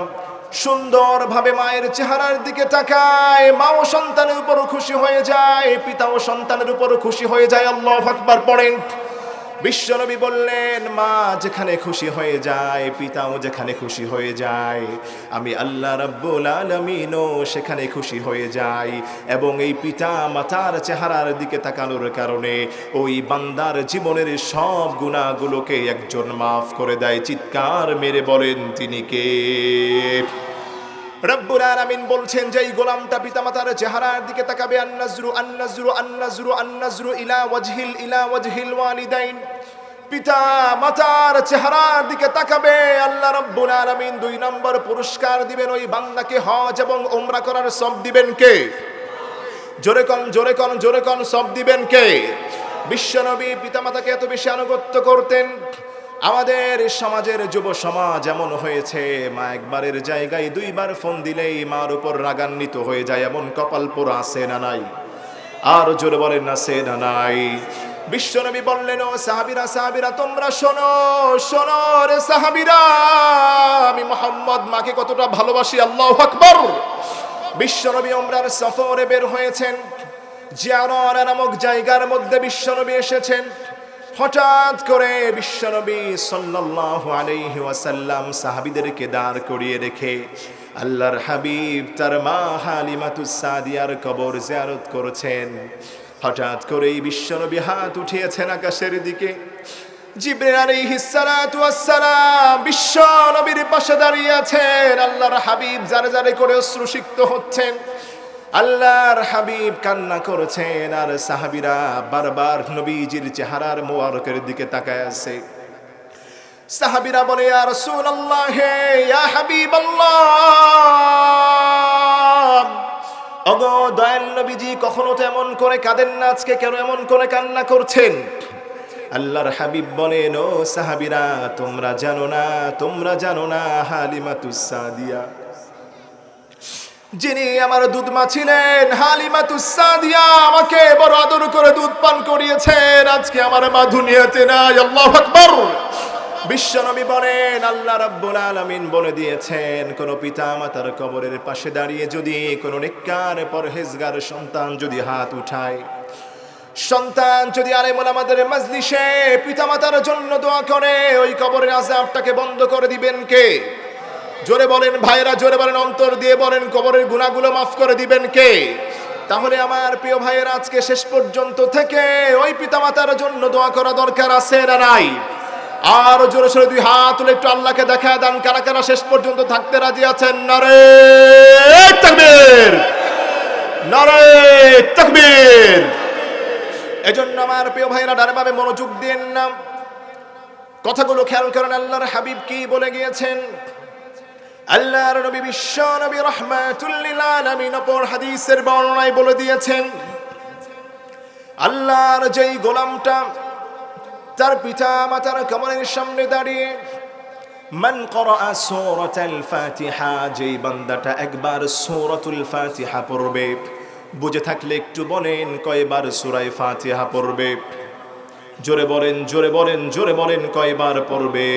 সুন্দরভাবে মায়ের চেহারার দিকে তাকায়, মাও সন্তানের উপর খুশি হয়ে যায়, পিতাও সন্তানের উপর খুশি হয়ে যায়। আল্লাহু আকবার পড়েন। বিশ্বনবী বললেন, মা যেখানে খুশি হয়ে যায়, পিতাও যেখানে খুশি হয়ে যায়, আমি আল্লাহ রাব্বুল আলামিনও সেখানে খুশি হয়ে যাই। এবং এই পিতা মাতার চেহারার দিকে তাকানোর কারণে ওই বান্দার জীবনের সব গুনাহগুলোকে একজন মাফ করে দেয়। চিৎকার মেরে বলেন তিনি কে? রব্বুল আলামিন বলছেন, যে এই গোলামটা পিতামাতার চেহারার দিকে তাকাবে, আন-নাজরু আন-নাজরু আন-নাজরু আন-নাজরু ইলা ওয়াজহিল ওয়ালিদাইন, পিতা মাতার চেহারার দিকে তাকাবে, আল্লাহ রাব্বুল আলামিন 2 নম্বর পুরস্কার দিবেন, ওই বান্দাকে হজ এবং উমরা করার সব দিবেন কে? জোরে কোন জোরে কোন জোরে কোন, সব দিবেন কে? বিশ্বনবী পিতামাতাকে এত বেশি আনুগত্য করতেন। আমাদের সমাজের যুব সমাজ এমন হয়েছে, মা একবারের জায়গায় 2 বার ফোন দিলেই মার উপর রাগান্বিত হয়ে যায়, এমন কপাল পোড়া আছে না নাই? আর জোরে বলেন আছে না নাই? বিশ্বনবী বললেন, ও সাহাবীরা তোমরা শোনো শোনো রে সাহাবীরা, আমি মুহাম্মদ মাকে কতটা ভালোবাসি। আল্লাহু আকবার। বিশ্বনবী উমরার সফরে বের হয়েছেন, জিয়ারত নামক জায়গার মধ্যে বিশ্বনবী এসেছেন। হঠাৎ করে বিশ্বনবী সাল্লাল্লাহু আলাইহি ওয়াসাল্লাম সাহাবীদেরকে দাঁড় করিয়ে রেখে আল্লাহর হাবিব তার মা হালিমাতুস সাদিয়ার কবর জিয়ারত করেছেন। হঠাৎ করেই বিশ্বনবী হাত উঠিয়েছেন আকাশের দিকে। জিবরিল আলাইহিস সালাতু ওয়াস সালাম বিশ্বনবীর পাশে দাঁড়িয়ে আছেন। আল্লাহর হাবিব জারে জারে করে অশ্রুসিক্ত হচ্ছেন। আল্লাহর হাবিব কান্না করেছেন, আর সাহাবীরা বারবার নবীজির চেহারার মোবারকের দিকে তাকায় আছে। সাহাবীরা বলে, ইয়া রাসূলুল্লাহ, ইয়া হাবিবাল্লাহ, ওগো দয়াল নবীজি, কখনো তো এমন করে কাঁদেন না, আজকে কেন এমন করে কান্না করছেন? আল্লাহর হাবিব বলেন, ও সাহাবীরা, তোমরা জানো না হালিমাতুস সাদিয়া, যিনি আমার দুধমা ছিলেন, হালিমাতুস সাদিয়া আমাকে বড় আদর করে দুধ পান করিয়েছেন, আজকে আমার মা দুনিয়াতে নাই। আল্লাহু আকবার। বিশ্বনবী বলেন, আল্লাহ রাব্বুল আলামিন বলে দিয়েছেন, কোন পিতা মাতার কবরের পাশে দাঁড়িয়ে যদি কোন নেককার পরহেজগার সন্তান যদি হাত উঠায়, সন্তান যদি আলেমুল আমাদের মাজলিসে পিতা মাতার জন্য দোয়া করে, ওই কবরের আযাবটাকে বন্ধ করে দিবেন কে? জোরে বলেন ভাইরা, জোরে বলেন, অন্তর দিয়ে বলেন, কবরের গুনাহগুলো মাফ করে দিবেন কে? তাহলে আমার প্রিয় ভাইয়েরা, আজকে শেষ পর্যন্ত থেকে ওই পিতামাতার জন্য দোয়া করা দরকার আছে না নাই? আর জোরে সোরে 2 হাত তুলে একটু আল্লাহকে দেখায় দেন, কারা কারা শেষ পর্যন্ত থাকতে রাজি আছেন? নারে তাকবীর, নারে তাকবীর। এজন্য আমার প্রিয় ভাইয়েরা, ডানেভাবে মনোযোগ দেন না, কথাগুলো খেয়াল করেন। আল্লাহর হাবিব কি বলে গিয়েছেন? আল্লাহর নবী বিশ্ব নবী রাহমাতুল লিল আলামিন অপর হাদিসের বর্ণনায় বলে দিয়েছেন, আল্লাহর যেই গোলামটা তার পিতা মাতার কবরের সামনে দাঁড়িয়ে মান ক্বরাআ সূরাতুল ফাতিহা, যেই বান্দাটা একবার সূরাতুল ফাতিহা পড়বে, বুঝে থাকলে একটু বলেন কয়বার সূরা ফাতিহা পড়বে? জোরে বলেন, জোরে বলেন, জোরে বলেন, কয়বার পড়বে?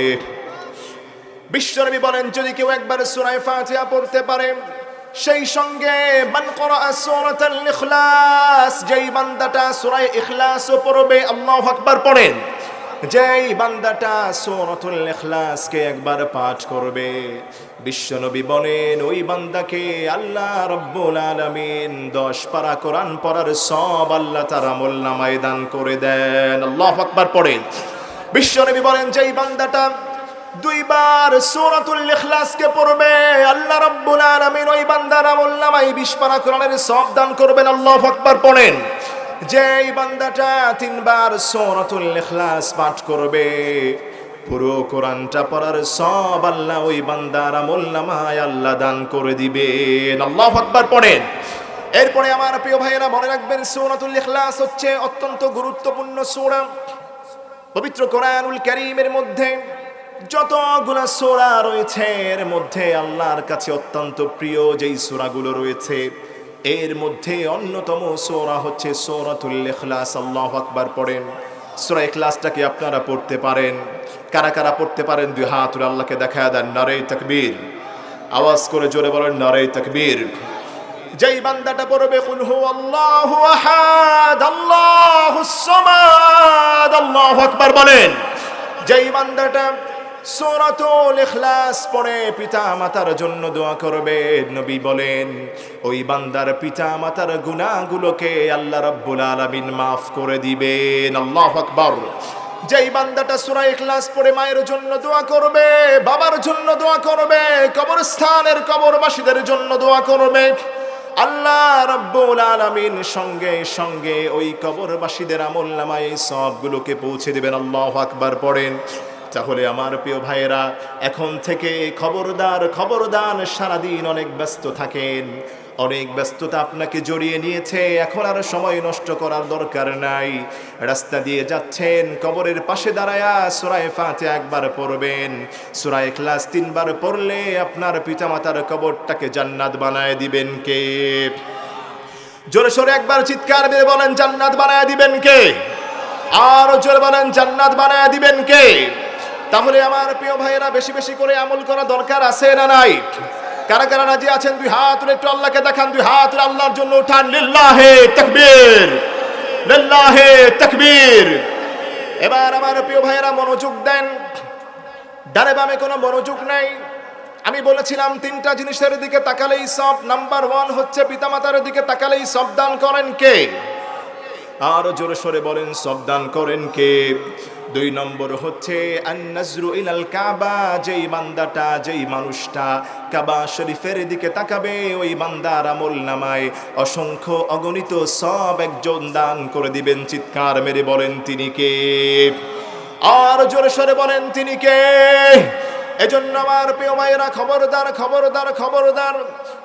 বিশ্বনবী বলেন যদি কেউ একবার সূরা ফাতিহা পড়তে পারে সেই সঙ্গে মান ক্বরাআ সূরাতাল ইখলাস, যেই বান্দাটা সূরা ইখলাসও পড়বে, আল্লাহু আকবার পড়েন, যেই বান্দাটা সূরাতুল ইখলাসকে একবার পাঠ করবে, বিশ্বনবী বলেন ওই বান্দাকে আল্লাহ রাব্বুল আলামিন 10 পারা কোরআন পড়ার সওয়াব আল্লাহ তার আমলনামায় দান করে দেন। আল্লাহু আকবার পড়েন। বিশ্বনবী বলেন যেই বান্দাটা 2 বার সূরাতুল ইখলাসকে পড়বে, আল্লাহ রাব্বুল আলামিন ওই বান্দার আমলনামায় 20 পারা কোরআনের সওয়াব দান করবেন। আল্লাহু আকবার পড়েন। যেই বান্দাটা 3 বার সূরাতুল ইখলাস পাঠ করবে, পুরো কোরআনটা পড়ার সওয়াব আল্লাহ ওই বান্দার আমলনামায় আল্লাহ দান করে দিবেন। আল্লাহু আকবার পড়েন। এরপরে আমার প্রিয় ভাইয়েরা মনে রাখবেন সূরাতুল ইখলাস হচ্ছে অত্যন্ত গুরুত্বপূর্ণ সূরা। পবিত্র কোরআনুল কারীমের মধ্যে যতগুলো সূরা রয়েছে এর মধ্যে আল্লাহর কাছে অত্যন্ত প্রিয় যেই সূরাগুলো রয়েছে এর মধ্যে অন্যতম সূরা হচ্ছে সূরাতুল ইখলাস। আল্লাহু আকবার পড়েন। সূরা ইখলাসটাকে আপনারা পড়তে পারেন, কারা কারা পড়তে পারেন 2 হাত তুলে আল্লাহকে দেখায় দেন। নারে তাকবীর, আওয়াজ করে জোরে বলেন নারে তাকবীর। যেই বান্দাটা পড়বে কুল হুয়াল্লাহু আহাদ আল্লাহুস সামাদ, আল্লাহু আকবার বলেন। যেই বান্দাটা সূরাতুল ইখলাস পড়ে পিতা মাতার জন্য দোয়া করবে, নবী বলেন ওই বান্দার পিতা মাতার গুনাহগুলোকে আল্লাহ রাব্বুল আলামিন maaf করে দিবেন। আল্লাহু আকবার। যেই বান্দাটা সূরা ইখলাস পড়ে মায়ের জন্য দোয়া করবে, বাবার জন্য দোয়া করবে, কবরস্থানের কবরবাসীদের জন্য দোয়া করবে, আল্লাহ রাব্বুল আলামিন সঙ্গে সঙ্গে ওই কবরবাসীদের আমলনামায় এই সওয়াবগুলোকে পৌঁছে দিবেন। আল্লাহু আকবার পড়েন। তাহলে আমার প্রিয় ভাইয়েরা এখন থেকে খবরদার খবরদার, সারাদিন অনেক ব্যস্ত থাকেন, অনেক ব্যস্ততা আপনাকে জড়িয়ে নিয়েছে, এখন আর সময় নষ্ট করার দরকার নাই। রাস্তা দিয়ে যাচ্ছেন, কবরের পাশে দাঁড়ায়া সূরা ফাতিহা একবার পড়বেন, সূরা ইখলাস 3 বার পড়লে আপনার পিতামাতার কবরটাকে জান্নাত বানায় দিবেন কে? জোরে সোরে একবার চিৎকার দিয়ে বলেন জান্নাত বানায় দিবেন কে? আর জোরে বলেন জান্নাত বানায় দিবেন কে? তাহলে আমার প্রিয় ভাইয়েরা বেশি বেশি করে আমল করা দরকার আছে না নাই? কারা কারা রাজি আছেন 2 হাত তুলে একটু আল্লাহকে দেখান, 2 হাত তুলে আল্লাহর জন্য উঠান। লিল্লাহে তাকবীর, লিল্লাহে তাকবীর। এবার আমার প্রিয় ভাইয়েরা মনোযোগ দেন, ডানে বামে কোনো মনোযোগ নাই। আমি বলেছিলাম 3টা জিনিসের দিকে তাকালেই সব। নাম্বার 1 হচ্ছে পিতামাতার দিকে তাকালেই সব দান করেন কে? আরো জোরে সরে বলেন সব দান করেন কে? 2 নম্বর হচ্ছে আন-নাজরু ইলাল কাবা, যেই বান্দাটা যেই মানুষটা কাবা শরীফের দিকে তাকাবে ওই বান্দার আমলনামায় অসংখ্য অগণিত সব একজন দান করে দিবেন। চিৎকার মেরে বলেন তিনি কে? আর জোরে সরে বলেন তিনি কে? এজন্য আমার প্রিয় ভাইয়েরা খবরদার খবরদার খবরদার,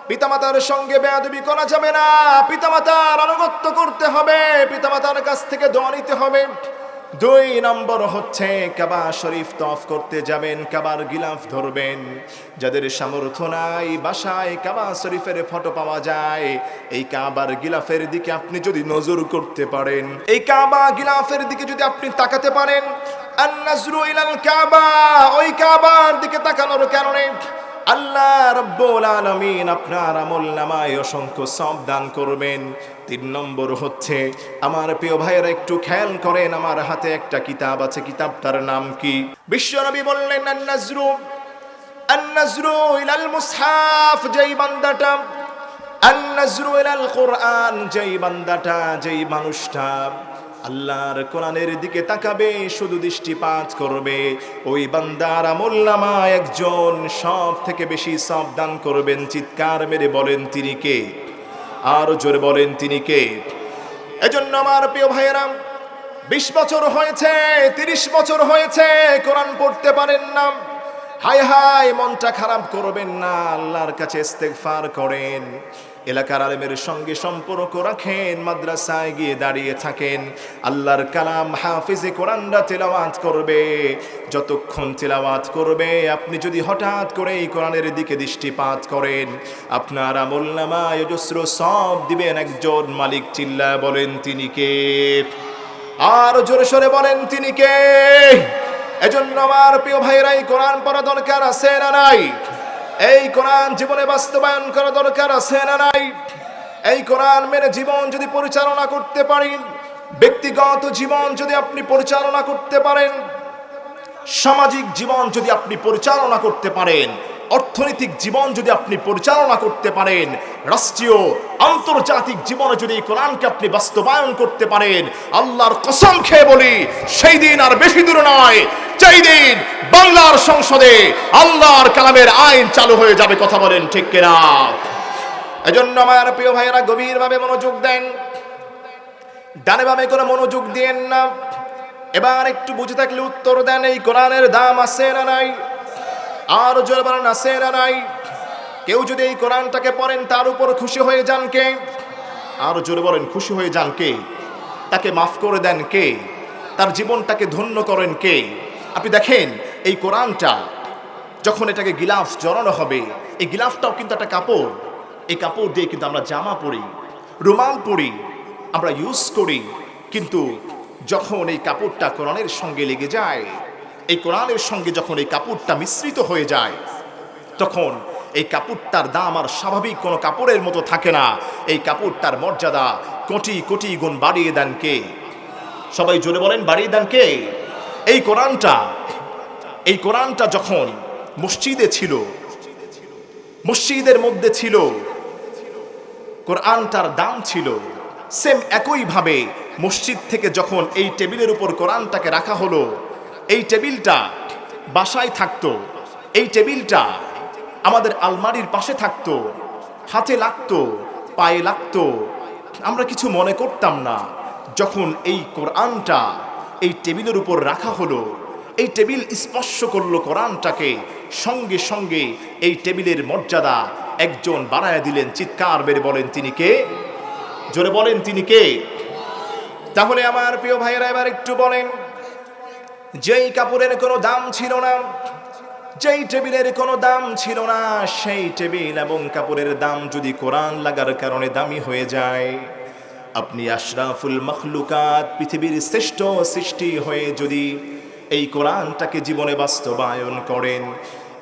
পিতামাতার সঙ্গে বেয়াদবি করা যাবে না, পিতামাতার আনুগত্য করতে হবে, পিতামাতার কাছ থেকে দোয়া নিতে হবে। 2 নম্বর হচ্ছে কাবা শরীফ তওয়াফ করতে যাবেন, কাবার গিলাফ ধরবেন। যাদের সামর্থ্য নাই বাসায় কাবা শরীফের ফটো পাওয়া যায়, এই কাবার গিলাফের দিকে আপনি যদি নজর করতে পারেন, এই কাবা গিলাফের দিকে যদি আপনি তাকাতে পারেন, আন-নাজরু ইলাল কাবা, ওই কাবার দিকে তাকানোর কারণে আল্লাহ রাব্বুল আলামিন আপনার আমলনামায় অসংখ্য সওয়াব দান করবেন। 3 নম্বর হচ্ছে আমার প্রিয় ভাইয়েরা একটু খেয়াল করেন, আমার হাতে একটা কিতাব আছে, কিতাবটার নাম কি? বিশ্বনবী বললেন আন-নাজরু ইলাল মুসহাফ, যেই বান্দাটা আন-নাজরু ইলাল কুরআন, যেই বান্দাটা যেই মানুষটা আল্লাহর কোরআনের দিকে তাকাবে, শুধু দৃষ্টিপাত করবে, ওই বান্দার আমলনামায় একজন সব থেকে বেশি সওয়াব দান করবেন। চিৎকার মেরে বলেন তিনি কে? আর জোরে বলেন তিনি কে? এজন্য আমার প্রিয় ভাইয়েরা 20 বছর হয়েছে, 30 বছর হয়েছে কোরআন পড়তে পারেন না, হায় হায় মনটা খারাপ করবেন না, আল্লাহর কাছে ইস্তেগফার করেন, এলাকার আলেমের সঙ্গে সম্পর্ক রাখেন, মাদ্রাসায় গিয়ে দাঁড়িয়ে থাকেন, আল্লাহর কালাম হাফিজে কোরআনরা তেলাওয়াত করবে। যতক্ষণ তেলাওয়াত করবে আপনি যদি হঠাৎ করে এই কোরআনের দিকে দৃষ্টিপাত করেন, আপনার আমলনামায় অজস্র সওয়াব দিবেন একজন মালিক। চিল্লায় বলেন তিনি কে? আর জোরে সরে বলেন তিনি কে? এজন্য আমার প্রিয় ভাইরা এই কোরআন পড়া দরকার আছে না নাই? এই কোরআন জীবনে বাস্তবায়ন করা দরকার আছে না নাই? এই কোরআন মেনে জীবন যদি পরিচালনা করতে পারেন, ব্যক্তিগত জীবন যদি আপনি পরিচালনা করতে পারেন, সামাজিক জীবন যদি আপনি পরিচালনা করতে পারেন, অর্থনৈতিক জীবন যদি আপনি পরিচালনা করতে পারেন, রাষ্ট্রীয় আন্তর্জাতিক জীবনে যদি এই কোরআনকে আপনি বাস্তবায়ন করতে পারেন, আল্লাহর কসম খেয়ে বলি সেই দিন আর বেশি দূরে নয়, সেই দিন বাংলার সংসদে আল্লাহর কালামের আইন চালু হয়ে যাবে। কথা বলেন ঠিক কিনা? এজন্য আমার প্রিয় ভাইয়েরা গভীরভাবে মনোযোগ দেন, ডানে বামে কোনো মনোযোগ দেন না। এবার একটু বুঝে থাকলে উত্তর দেন, এই কোরআনের দাম আছে না নাই? আর জোরে বলেন আছে না নাই? কেউ যদি এই কোরআনটাকে পড়েন তার উপর খুশি হয়ে যান কে? আর জোরে বলেন খুশি হয়ে যান কে? তাকে মাফ করে দেন কে? তার জীবনটাকে ধন্য করেন কে? আপনি দেখেন এই কোরআনটা যখন এটাকে গিলাফ জড়ানো হবে, এই গিলাফটাও কিন্তু একটা কাপড়। এই কাপড় দিয়ে কিন্তু আমরা জামা পরি, রুমাল পরি, আমরা ইউজ করি। কিন্তু যখন এই কাপড়টা কোরআনের সঙ্গে লেগে যায়, এই কোরআনের সঙ্গে যখন এই কাপড়টা মিশ্রিত হয়ে যায়, তখন এই কাপড়টার দাম আর স্বাভাবিক কোনো কাপড়ের মতো থাকে না। এই কাপড়টার মর্যাদা কোটি কোটি গুণ বাড়িয়ে দেন কে? সবাই জোরে বলেন বাড়িয়ে দেন কে? এই কোরআনটা যখন মসজিদে ছিল, মসজিদের মধ্যে ছিল, কোরআনটার দাম ছিল। সেম একইভাবে মসজিদ থেকে যখন এই টেবিলের উপর কোরআনটাকে রাখা হলো, এই টেবিলটা বাসায় থাকতো, এই টেবিলটা আমাদের আলমারির পাশে থাকতো, হাতে লাগতো, পায়ে লাগতো, আমরা কিছু মনে করতাম না। যখন এই কোরআনটা এই টেবিলের উপর রাখা হলো, এই টেবিল স্পর্শ করলো কোরআনটাকে, সঙ্গে সঙ্গে এই টেবিলের মর্যাদা একজন বাড়ায় দিলেন। চিৎকার মেরে বলেন তিনি কে? জোরে বলেন তিনি কে? তাহলে আমার প্রিয় ভাইয়েরা এবার একটু বলেন, যেই কাপড়ের কোনো দাম ছিল না, যেই টেবিলের কোনো দাম ছিল না, সেই টেবিল এবং কাপড়ের দাম যদি কোরআন লাগার কারণে দামি হয়ে যায়, আপনি আশরাফুল মখলুকাত, পৃথিবীর শ্রেষ্ঠ সৃষ্টি হয়ে যদি এই কোরআনটাকে জীবনে বাস্তবায়ন করেন,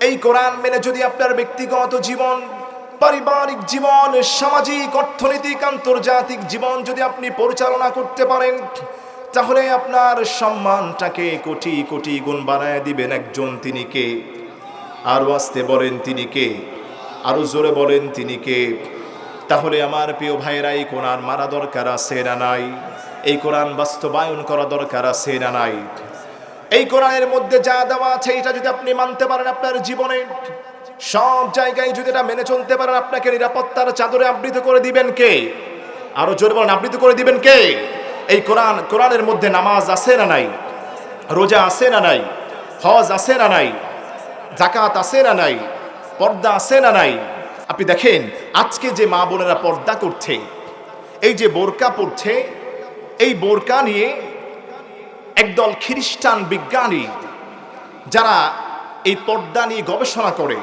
এই কোরআন মেনে যদি আপনার ব্যক্তিগত জীবন, পারিবারিক জীবন, সামাজিক, অর্থনৈতিক, আন্তর্জাতিক জীবন যদি আপনি পরিচালনা করতে পারেন, তাহলে আপনার সম্মানটাকে কোটি কোটি গুণ বাড়ায় দিবেন একজন। তিনি কে? আরো আস্তে বলেন তিনি কে? আরো জোরে বলেন তিনি কে? তাহলে আমার প্রিয় ভাইরা এই কোরআন মারা দরকার আছে না নাই? এই কোরআন বাস্তবায়ন করা দরকার আছে না নাই? এই কোরআনের মধ্যে যা দেওয়া আছে এটা যদি আপনি মানতে পারেন আপনার জীবনে, সব জায়গায় যদি এটা মেনে চলতে পারেন, আপনাকে নিরাপত্তার চাদরে আবৃত করে দিবেন কে? আরো জোরে বলেন আবৃত করে দিবেন কে? এই কোরআনের মধ্যে নামাজ আছে না নাই? রোজা আছে না নাই? হজ আছে না নাই? যাকাত আছে না নাই? পর্দা আছে না নাই? আপনি দেখেন আজকে যে মা বোনেরা পর্দা করছে, এই যে বোরকা পরছে, এই বোরকা নিয়ে একদল খ্রিস্টান বিজ্ঞানী যারা এই পর্দা নিয়ে গবেষণা করে,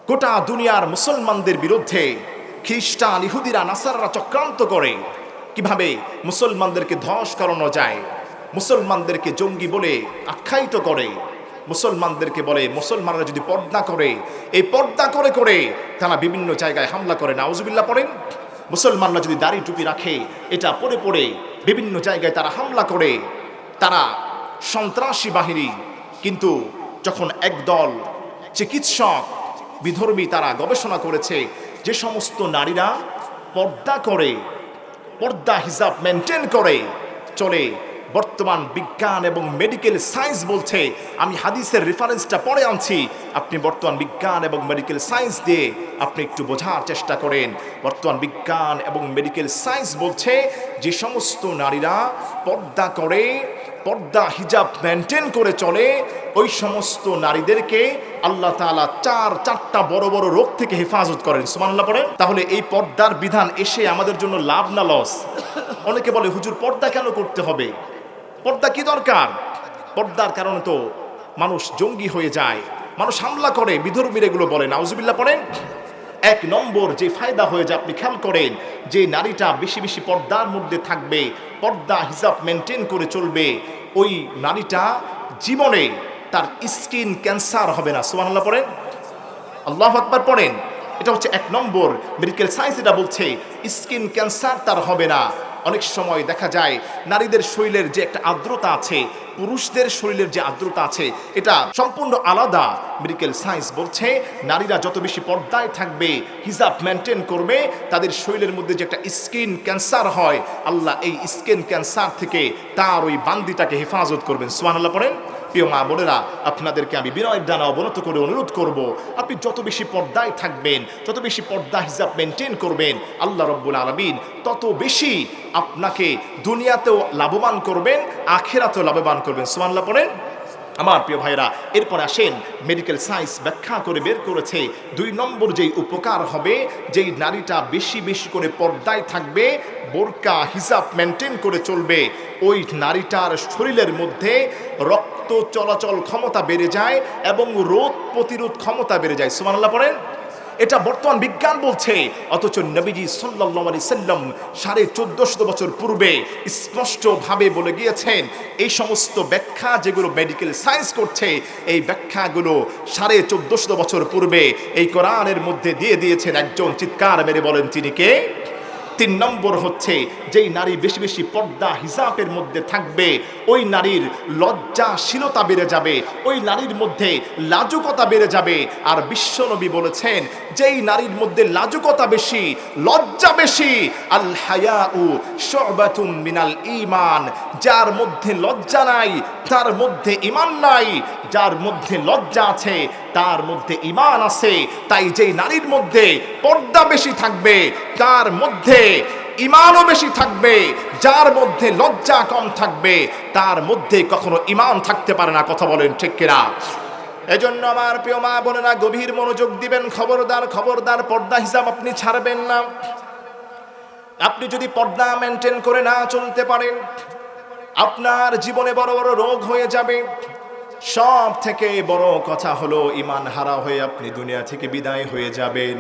গোটা দুনিয়ার মুসলমানদের বিরুদ্ধে খ্রিস্টান, ইহুদিরা, নাসারারা চক্রান্ত করে কিভাবে মুসলমানদেরকে ধস করানো যায়, মুসলমানদেরকে জঙ্গি বলে আখ্যায়িত করে, মুসলমানদেরকে বলে মুসলমানরা যদি পর্দা করে, এই পর্দা করে করে তারা বিভিন্ন জায়গায় হামলা করে। নাউজুবিল্লাহ পড়েন। মুসলমানরা যদি দাড়ি টুপি রাখে, এটা পরে পরে বিভিন্ন জায়গায় তারা হামলা করে, তারা সন্ত্রাসী বাহিনী। কিন্তু যখন একদল চিকিৎসক, বিধর্মী, তারা গবেষণা করেছে যে সমস্ত নারীরা পর্দা করে, পর্দা হিজাব মেনটেন করে চলে, বর্তমান বিজ্ঞান এবং মেডিকেল সায়েন্স বলছে, আমি হাদিসের রেফারেন্সটা পড়ে আনছি, আপনি বর্তমান বিজ্ঞান এবং মেডিকেল সায়েন্স দিয়ে আপনি একটু বোঝার চেষ্টা করেন। বর্তমান বিজ্ঞান এবং মেডিকেল সায়েন্স বলছে যে সমস্ত নারীরা পর্দা করে, পর্দা হিজাব মেনটেন করে চলে, ওই সমস্ত নারীদেরকে আল্লাহ তাআলা চারটা বড় বড় রোগ থেকে হেফাজত করেন। সুবহানাল্লাহ পড়েন। তাহলে এই পর্দার বিধান এসে আমাদের জন্য লাভ না লস? অনেকে বলে হুজুর পর্দা কেন করতে হবে, পর্দা কি দরকার? পর্দার কারণে তো মানুষ জঙ্গি হয়ে যায়, মানুষ হামলা করে, বিধর্মীর এগুলো বলে। নাউজুবিল্লাহ পড়েন। এক নম্বর যে ফায়দা হয়ে যায়, আপনি খেয়াল করেন, যে নারীটা বেশি বেশি পর্দার মধ্যে থাকবে, পর্দা হিজাব মেনটেন করে চলবে, ওই নারীটা জীবনে তার স্কিন ক্যান্সার হবে না। সুবহানাল্লাহ পড়েন, আল্লাহু আকবার পড়েন। এটা হচ্ছে 1 নম্বর মেডিকেল সায়েন্স এটা বলছে, স্কিন ক্যান্সার তার হবে না। অনেক সময় দেখা যায় নারীদের শরীরের যে একটা আর্দ্রতা আছে, পুরুষদের শরীরের যে আর্দ্রতা আছে, এটা সম্পূর্ণ আলাদা। মেডিকেল সায়েন্স বলছে নারীরা যত বেশি পর্দায় থাকবে, হিজাব মেনটেন করবে, তাদের শরীরের মধ্যে যে একটা স্কিন ক্যান্সার হয়, আল্লাহ এই স্কিন ক্যান্সার থেকে তার ওই বান্দিটাকে হেফাজত করবেন। সুবহানাল্লাহ পড়েন। প্রিয় মা বোনেরা, আপনাদেরকে আমি বিনয়ের ডানা অবনত করে অনুরোধ করব, আপনি যত বেশি পর্দায় থাকবেন, যত বেশি পর্দা হিসাব মেনটেন করবেন, আল্লাহ রব্বুল আলামিন তত বেশি আপনাকে দুনিয়াতেও লাভবান করবেন, আখিরাতেও লাভবান করবেন। সুবহানাল্লাহ পড়েন। আমার প্রিয় ভাইরা, এরপর আসেন মেডিকেল সায়েন্স ব্যাখ্যা করে বের করেছে 2 নম্বর যেই উপকার হবে, যেই নারীটা বেশি বেশি করে পর্দায় থাকবে, বোরকা হিজাব মেনটেন করে চলবে, ওই নারীটার শরীরের মধ্যে রক্ত চলাচল ক্ষমতা বেড়ে যায় এবং রোগ প্রতিরোধ ক্ষমতা বেড়ে যায়। সুবহানাল্লাহ পড়েন। এটা বর্তমান বিজ্ঞান বলছে, অথচ নবীজি সাল্লাল্লাহু আলাইহি সাল্লাম 1450 বছর পূর্বে স্পষ্টভাবে বলে গিয়েছেন, এই সমস্ত ব্যাখ্যা যেগুলো মেডিকেল সায়েন্স করছে, এই ব্যাখ্যাগুলো 1450 বছর পূর্বে এই কোরআনের মধ্যে দিয়ে দিয়েছেন একজন। চিৎকার মেরে বলেন তিনি কে? 3 নম্বর হচ্ছে, যেই নারী বেশি বেশি পর্দা হিজাবের মধ্যে থাকবে, ওই নারীর লজ্জাশীলতা বেড়ে যাবে, ওই নারীর মধ্যে লাজুকতা বেড়ে যাবে। আর বিশ্বনবী বলেছেন, যেই নারীর মধ্যে লাজুকতা বেশি, লজ্জা বেশি, আল হায়াউ শুবাতুম মিনাল ঈমান, যার মধ্যে লজ্জা নাই তার মধ্যে ঈমান নাই, যার মধ্যে লজ্জা আছে তার মধ্যে ঈমান আছে। তাই যেই নারীর মধ্যে পর্দা বেশি থাকবে, তার মধ্যে ঈমানও বেশি থাকবে, যার মধ্যে লজ্জা কম থাকবে, তার মধ্যে কখনো ঈমান থাকতে পারে না। কথা বলেন ঠিক কিনা? এজন্য আমার প্রিয় মা বোনেরা, গভীর মনোযোগ দিবেন। খবরদার খবরদার, পর্দা হিসাব আপনি ছাড়বেন না। আপনি যদি পর্দা মেনটেন করে না চলতে পারেন, আপনার জীবনে বড় বড় রোগ হয়ে যাবে। সব থেকে বড় কথা হলো, ঈমান হারা হয়ে আপনি দুনিয়া থেকে বিদায় হয়ে যাবেন।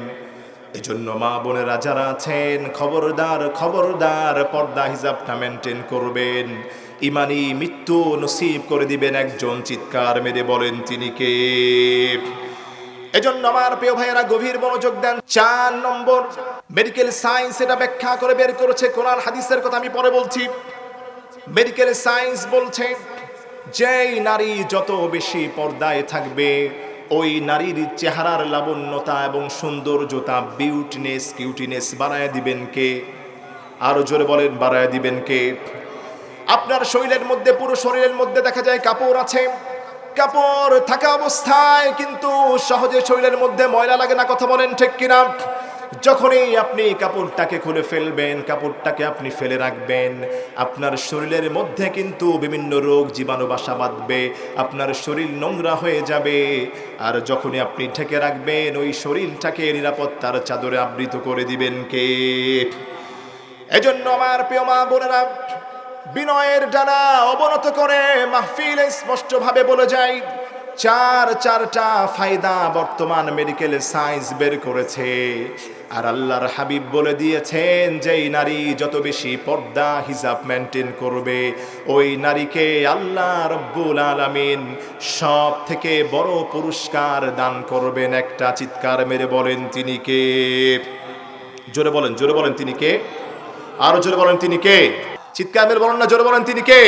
এজন্য মা বোনেরা যারা আছেন, খবরদার খবরদার, পর্দা হিজাবটা মেনটেন করবেন। ইমানি মৃত্যু নসিব করে দিবেন একজন। চিৎকার মেরে বলেন তিনি কে? এজন্য আমার প্রিয় ভাইয়েরা, গভীর মনোযোগ দেন। 4 নম্বর মেডিকেল সায়েন্স এটা ব্যাখ্যা করে বের করেছে, কোরআন হাদিসের কথা আমি পরে বলছি। মেডিকেল সায়েন্স বলছে, যেই নারী যত বেশি পর্দায় থাকবে, ওই নারীর চেহারার লাবণ্যতা এবং সৌন্দর্যতা, বিউটিনেস, কিউটিনেস বাড়ায় দিবেন কে? আরো জোরে বলেন, বাড়ায় দিবেন কে? আপনার শরীরের মধ্যে, পুরো শরীরের মধ্যে দেখা যায় কাপড় আছে, কাপড় থাকা অবস্থায় কিন্তু সহজে শরীরের মধ্যে ময়লা লাগে না। কথা বলেন ঠিক কিনা? যখনই আপনি কাপড়টাকে খুলে ফেলবেন, কাপড়টাকে আপনি ফেলে রাখবেন, আপনার শরীরের মধ্যে কিন্তু বিভিন্ন রোগ জীবাণু বাসা বাঁধবে, আপনার শরীর নোংরা হয়ে যাবে। আর যখনই আপনি ঢেকে রাখবেন, ওই শরীরটাকে নিরাপত্তার চাদরে আবৃত করে দিবেন কে? এজন্য আমার প্রিয় মা বোনেরা, বিনয়ের ডানা অবনত করে মাহফিলে স্পষ্টভাবে বলে যায়, চারটা ফায়দা বর্তমান মেডিকেল সায়েন্স বের করেছে। আর আল্লাহর হাবিব বলে দিয়েছেন, যেই নারী যত বেশি পর্দা হিজাব মেনটেন করবে, ওই নারীকে আল্লাহ রব্বুল আলামিন সব থেকে বড় পুরস্কার দান করবেন একটা। চিৎকার মেরে বলেন তিনি কে? জোরে বলেন, জোরে বলেন তিনি কে? আরো জোরে বলেন তিনি কে? চিৎকার মেরে বলেন না, জোরে বলেন তিনি কে?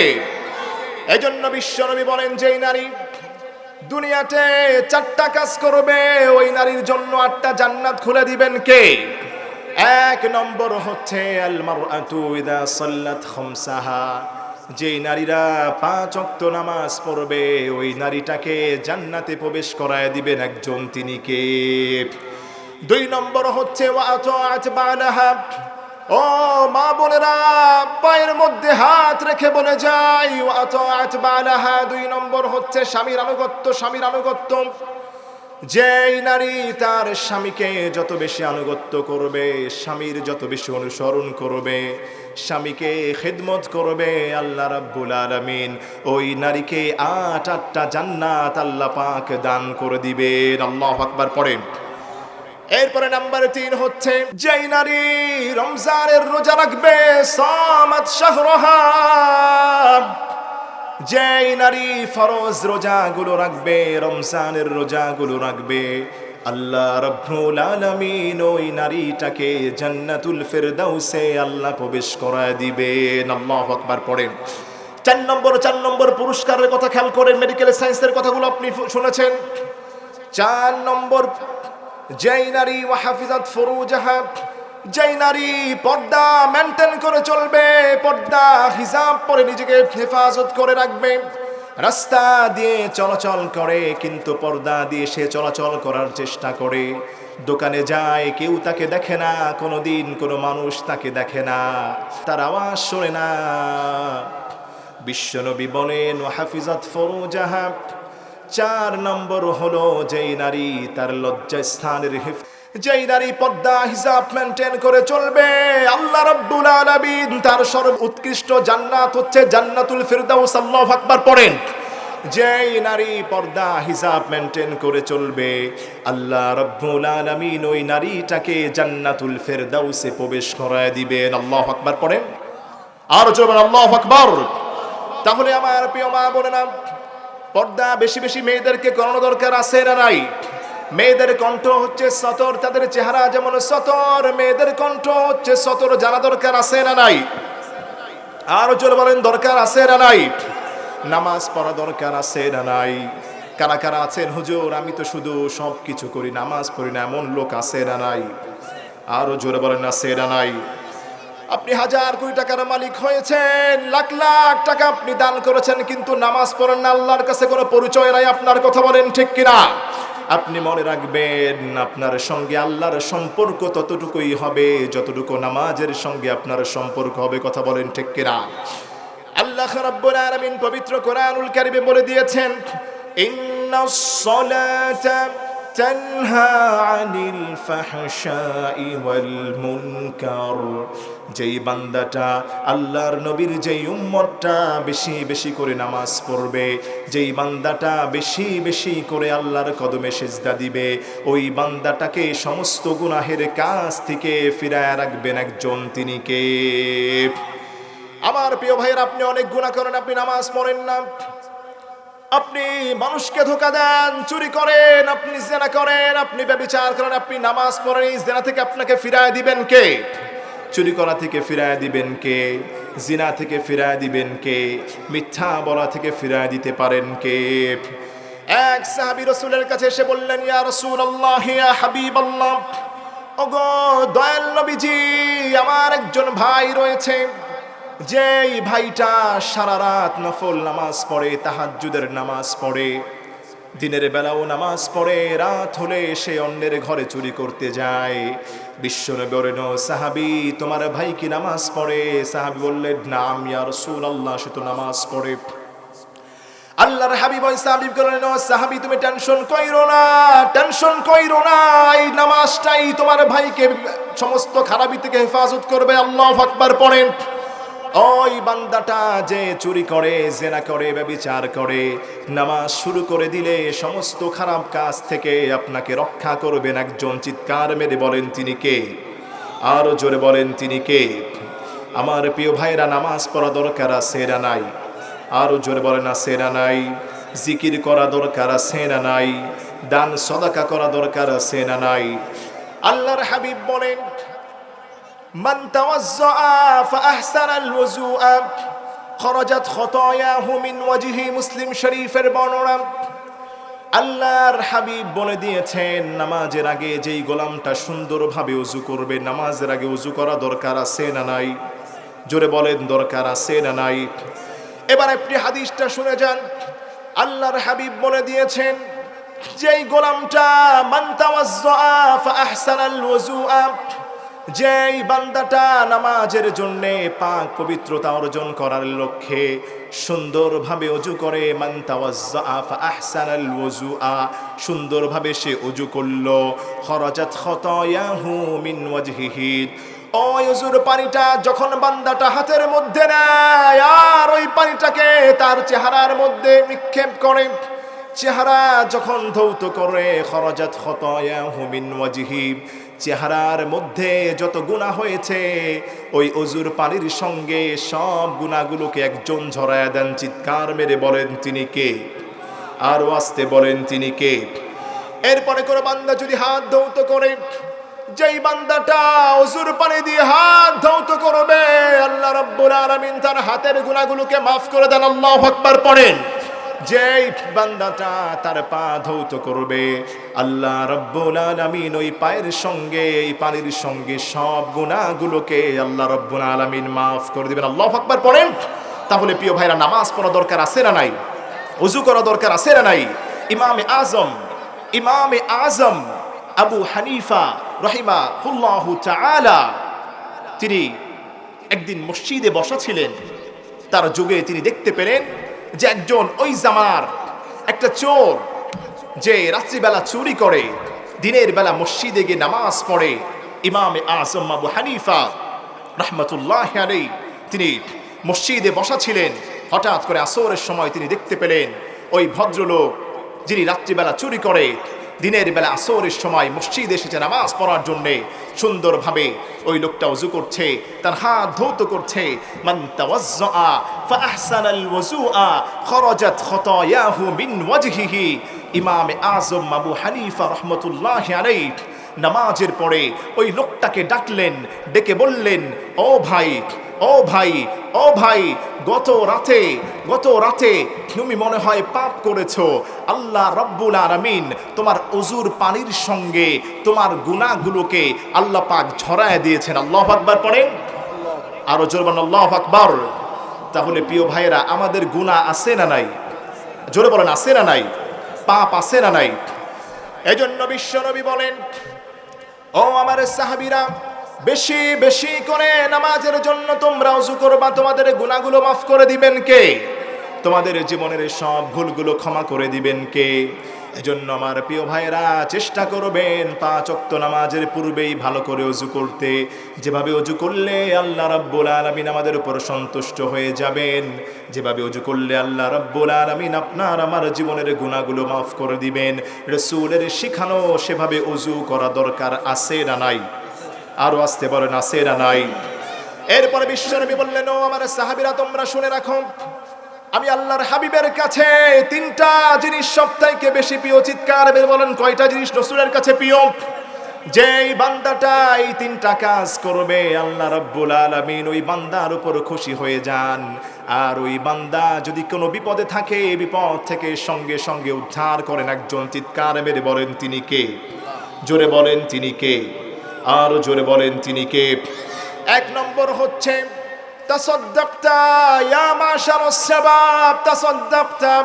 এজন্য বিশ্বনবী বলেন, যেই নারী দুনিয়াতে 4টা কাজ করবে, ওই নারীর জন্য 8টা জান্নাত খুলে দিবেন কে? 1 নম্বর হচ্ছে, আল মারআতু ইযা সাল্লাত খামসাহা, যেই নারীরা 5 ওয়াক্ত নামাজ পড়বে, ওই নারীটাকে জান্নাতে প্রবেশ করায় দিবেন একজন। তিনি কে? 2 নম্বর হচ্ছে, ওয়া আতাআত বালাহা, ও মা বোনেরা, পায়ের মধ্যে হাত রেখে বলে যাই, ওয়া আতাআত বালাহা, 2 নম্বর হচ্ছে স্বামীর আনুগত্য। স্বামীর আনুগত্য, যেই নারী তার স্বামীকে যত বেশি আনুগত্য করবে, স্বামীর যত বেশি অনুসরণ করবে, স্বামীকে খেদমত করবে, আল্লাহ রাব্বুল আলামিন ওই নারীকে 8টা জান্নাত আল্লাহ পাক দান করে দিবেন। আল্লাহু আকবার পড়েন। এরপরে নাম্বার 3 হচ্ছে, যেই নারী রমজানের রোজা রাখবে, সামাত শাহরাহা, যেই নারী ফরজ রোজাগুলো রাখবে, রমজানের রোজাগুলো রাখবে, আল্লাহ রাব্বুল আলামিন ওই নারীটাকে জান্নাতুল ফেরদাউসে আল্লাহ প্রবেশ করায় দিবেন। আল্লাহু আকবার পড়েন। 4 নম্বর পুরস্কারের কথা খেয়াল করেন। মেডিকেল সায়েন্সের কথাগুলো আপনি শুনেছেন। 4 নম্বর, যেই নারী ওয়াহাফিজাত ফুরুজাহা, যেই নারী পর্দা মেনটেন করে চলবে, পর্দা হিজাব পরে নিজেকে হেফাজত করে রাখবে, রাস্তা দিয়ে চলাচল করে কিন্তু পর্দা দিয়ে সে চলাচল করার চেষ্টা করে, দোকানে যায় কেউ তাকে দেখে না, কোনোদিন কোনো মানুষ তাকে দেখে না, তার আওয়াজ শোনে না। বিশ্বনবী বলেন ওয়াহাফিজাত ফুরুজাহা, 4 নম্বর হলো যেই নারী তার লজ্জাস্থানের যেই নারী পর্দা হিজাব মেনটেন করে চলবে, আল্লাহ রাব্বুল আলামিন তার সর্বোৎকৃষ্ট জান্নাত হচ্ছে জান্নাতুল ফিরদাউস। আল্লাহু আকবার পড়েন। যেই নারী পর্দা হিজাব মেনটেন করে চলবে, আল্লাহ রাব্বুল আলামিন ওই নারীটাকে জান্নাতুল ফিরদাউসে প্রবেশ করায় দিবেন। আল্লাহু আকবার পড়েন। আর জোরে আল্লাহু আকবার। তাহলে আমার প্রিয় মা বোনেরা, পর্দা বেশি বেশি মেয়েদেরকে করানো দরকার আছে না নাই? মেয়েদের কণ্ঠ হচ্ছে সতর, তাদের চেহারা যেমন সতর, মেয়েদের কণ্ঠ হচ্ছে সতর, জানা দরকার আছে না নাই? আরো জোরে বলেন, দরকার আছে না নাই? নামাজ পড়া দরকার আছে না নাই? কারা কারা আছেন হুজুর আমি তো শুধু সব কিছু করি, নামাজ পড়ি না, এমন লোক আছে না নাই? আরো জোরে বলেন, আছে না নাই? আপনি হাজার কোটি টাকার মালিক হয়েছেন, লাখ লাখ টাকা আপনি দান করেছেন, কিন্তু নামাজ পড়েন না, আল্লাহর কাছে কোনো পরিচয় নাই আপনার। কথা বলেন ঠিক কিনা? আপনি মনে রাখবেন, আপনার সঙ্গে আল্লাহর সম্পর্ক ততটুকুই হবে যতটুকু নামাজের সঙ্গে আপনার সম্পর্ক হবে। কথা বলেন ঠিক কিনা? আল্লাহ রাব্বুল আলামিন পবিত্র কোরআনুল কারীমে বলে দিয়েছেন, ইন্নাস সালাতা তানহা আনিল ফাহশাই ওয়াল মুনকার। যেই বান্দাটা আল্লাহর নবীর যেই উম্মতটা বেশি বেশি করে নামাজ পড়বে, যেই বান্দাটা বেশি বেশি করে আল্লাহর কদমে সিজদা দিবে, ওই বান্দাটাকে সমস্ত গুনাহের কাজ থেকে ফিরায় রাখবেন একজন, তিনি কে? আমার প্রিয় ভাইয়ের, আপনি অনেক গুনাহ করেন, আপনি নামাজ পড়েন না, আপনি মানুষকে ধোঁকা দেন, চুরি করেন, আপনি জিনা করেন, আপনি ব্যভিচার করেন, আপনি নামাজ পড়েন, এই জিনা থেকে আপনাকে ফিরায় দিবেন কে? চুরি করা থেকে ফিরায় দিবেন কে? জিনা থেকে ফিরায় দিবেন কে? মিথ্যা বলা থেকে ফিরায় দিতে পারেন কে? এক সাহাবী রাসূলের কাছে এসে বললেন, ইয়া রাসূলুল্লাহ, ইয়া হাবিবাল্লাহ, ওগো দয়াল নবীজি, আমার একজন ভাই রয়েছে, যেই ভাইটা সারা রাত নফল নামাজ পড়ে, তাহাজ্জুদের নামাজ পড়ে, দিনের বেলাও নামাজ পড়ে, রাত হলে সে অন্যের ঘরে চুরি করতে যায়। বিশ্বনবী বলেন, সাহাবী তোমার ভাই কি নামাজ পড়ে? সাহাবী বললেন, নাম ইয়া রাসূলুল্লাহ, সে তো নামাজ পড়ে। আল্লাহর হাবিব ওই সাহাবীকে বললেন, সাহাবী তুমি টেনশন কইরো না, টেনশন কইরো না, এই নামাজটাই তোমার ভাইকে সমস্ত খারাপি থেকে হেফাজত করবে। আল্লাহু আকবার পড়েন। ওই বান্দাটা যে চুরি করে, জেনা করে, ব্যভিচার করে, নামাজ শুরু করে দিলে সমস্ত খারাপ কাজ থেকে আপনাকে রক্ষা করবেন একজন। চিৎকার মেরে বলেন, তিনি কে? আরো জোরে বলেন, তিনি কে? আমার প্রিয় ভাইরা, নামাজ পড়া দরকার আছে না নাই? আরো জোরে বলেন, আছে না নাই? জিকির করা দরকার আছে না নাই? দান সদাকা করা দরকার আছে না নাই? আল্লাহর হাবিব বলেন, মান তাওয়াজ্জা ফাআহসানাল ওযুআ খরাজাত খতায়াহু মিন ওয়াজহি। মুসলিম শরীফের বর্ণনা। আল্লাহর হাবিব বলে দিয়েছেন, নামাজের আগে যেই গোলামটা সুন্দরভাবে ওযু করবে, নামাজের আগে ওযু করা দরকার আছে না নাই? জোরে বলেন, দরকার আছে না নাই? এবার আপনি হাদিসটা শুনে যান। আল্লাহর হাবিব বলে দিয়েছেন, যেই গোলামটা মান তাওয়াজ্জা ফাআহসানাল ওযুআ, যেই বান্দাটা নামাজের জন্য পাক পবিত্রতা অর্জন করার লক্ষ্যে সুন্দরভাবে ওযু করে, মান তাওয়াজ্জা ফাআহসানাল ওযুআ, সুন্দরভাবে সে ওযু করলো, খরাজাত খতায়াহু মিন ওয়াজহিহি, ওই ওযুর পানিটা যখন বান্দাটা হাতের মধ্যে নেয় আর ওই পানিটাকে তার চেহারার মধ্যে নিক্ষেপ করে, চেহারা যখন ধৌত করে, খরাজাত খতায়াহু মিন ওয়াজহি, চেহারার মধ্যে যত গুনাহ হয়েছে ওই অজুর পানির সঙ্গে সব গুনাহগুলোকে একজন ঝরায়া দেন। চিৎকার মেরে বলেন তিনি কে? আর আস্তে বলেন তিনি কে? এরপরে কোনো বান্দা যদি হাত ধৌত করে, যেই বান্দাটা অজুর পানি দিয়ে হাত ধৌত করবে, আল্লাহ রাব্বুল আলামিন তার হাতের গুনাহগুলোকে মাফ করে দেন। আল্লাহু আকবার পড়েন। যেই বান্দাটা তার পা ধৌত করবে, আল্লাহ রাব্বুল আলামিন ওই পায়ের সঙ্গে এই পানির সঙ্গে সব গুনাহগুলোকে আল্লাহ রাব্বুল আলামিন মাফ করে দিবেন। আল্লাহু আকবার পড়েন। তাহলে প্রিয় ভাইরা, নামাজ পড়া দরকার আছে না নাই? ওযু করা দরকার আছে না নাই? ইমামে আজম আবু হানিফা রাহিমাহুল্লাহু তাআলা তিনি একদিন মসজিদে বসা ছিলেন। তার যুগে তিনি দেখতে পেলেন যে একজন ওই জামানার একটা চোর, যে রাত্রিবেলা চুরি করে দিনের বেলা মসজিদে গিয়ে নামাজ পড়ে। ইমামে আজম আবু হানিফা রাহমাতুল্লাহি আলাইহি তিনি মসজিদে বসা ছিলেন। হঠাৎ করে আসরের সময় তিনি দেখতে পেলেন ওই ভদ্রলোক, যিনি রাত্রিবেলা চুরি করে, দিনের বেলা আসরের সময় মসজিদে এসেছে নামাজ পড়ার জন্যে। সুন্দরভাবে ওই লোকটা ওযু করছে, তার হাত ধৌত করছে। মান তাওয়াজ্জা ফাআহসানাল ওযুআ খরাজাত খতায়াহু মিন ওয়াজহিহি। ইমামে আজম আবু হানিফা রাহমাতুল্লাহি আলাইহি নামাজের পরে ওই লোকটাকে ডাকলেন, ডেকে বললেন, ও ভাই, ও ভাই, ও ভাই, গত রাতে তুমি মনে হয় পাপ করেছো। আল্লাহ রাব্বুল আলামিন তোমার ওযুর পানির সঙ্গে তোমার গুনাহগুলোকে আল্লাহ পাক ঝরায় দিয়েছেন। আল্লাহু আকবার পড়েন। আরো জোরে বলেন আল্লাহু আকবার। তাহলে প্রিয় ভাইয়েরা, আমাদের গুনাহ আছে না নাই? জোরে বলেন আছে না নাই? পাপ আছে না নাই? এজন্য বিশ্বনবী বলেন, ও আমার সাহাবীরা, বেশি বেশি করে নামাজের জন্য তোমরা ওযু করবা, তোমাদের গুনাহগুলো মাফ করে দিবেন কে? তোমাদের জীবনের সব ভুলগুলো ক্ষমা করে দিবেন কে? এজন্য আমার প্রিয় ভাইরা, চেষ্টা করবেন 5 ওয়াক্ত নামাজের পূর্বেই ভালো করে ওযু করতে। যেভাবে ওযু করলে আল্লাহ রাব্বুল আলামিন আমাদের উপর সন্তুষ্ট হয়ে যাবেন, যেভাবে ওযু করলে আল্লাহ রাব্বুল আলামিন আপনার আমার জীবনের গুনাহগুলো মাফ করে দিবেন, রাসূলের শিখানো সেভাবে ওযু করা দরকার আছে না নাই? আরো আসতে বলেন আছে না নাই? এরপরে বিশ্বনবী বললেন, ও আমার সাহাবীরা, তোমরা শুনে রাখো, আমি আল্লাহর হাবিবের কাছে 3টা জিনিস সবথেকে বেশি প্রিয়। চিৎকার বের বলেন, কয়টা জিনিস রাসূলের কাছে প্রিয়? যেই বান্দাটা এই 3টা কাজ করবে, আল্লাহ রাব্বুল আলামিন ওই বান্দার উপর খুশি হয়ে যান। আর ওই বান্দা যদি কোনো বিপদে থাকে, বিপদ থেকে সঙ্গে সঙ্গে উদ্ধার করেন একজন। চিৎকার মেরে বলেন তিনি কে? জোরে বলেন তিনি কে? আরো জোরে বলেন তিনি কে? 1 নম্বর হচ্ছে তাসাদদাকতা ইয়া মাশারাস শাবাব, তাসাদদাকতা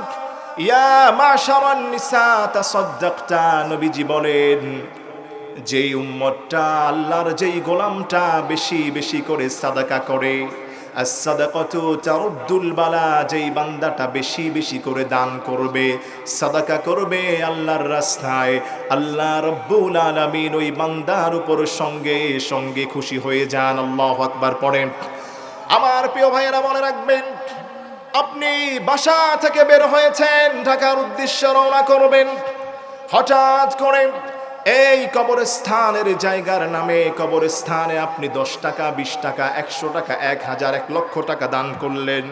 ইয়া মাশারান নিসা, তাসাদদাকতা। নবীজি বলেন, যেই উম্মতটা আল্লাহর যেই গোলামটা বেশি বেশি করে সাদাকা করে, as-সাদাকাতু তারুদ্দুল বালা, যেই বান্দাটা বেশি বেশি করে দান করবে, সাদাকা করবে আল্লাহর রাস্তায়, আল্লাহ রাব্বুল আলামিন ওই বান্দার উপর সঙ্গে সঙ্গে খুশি হয়ে যান। আল্লাহু আকবার পড়েন। আমার প্রিয় ভাইয়েরা, মনে রাখবেন, আপনি বাসা থেকে বের হয়েছেন, ঢাকার উদ্দেশ্যে রওনা করবেন। হঠাৎ করে এই কবরস্থানের জায়গার নামে, কবরস্থানে আপনি 10 টাকা, 20 টাকা, 100 টাকা, 1000, 1 লক্ষ টাকা দান করলেন।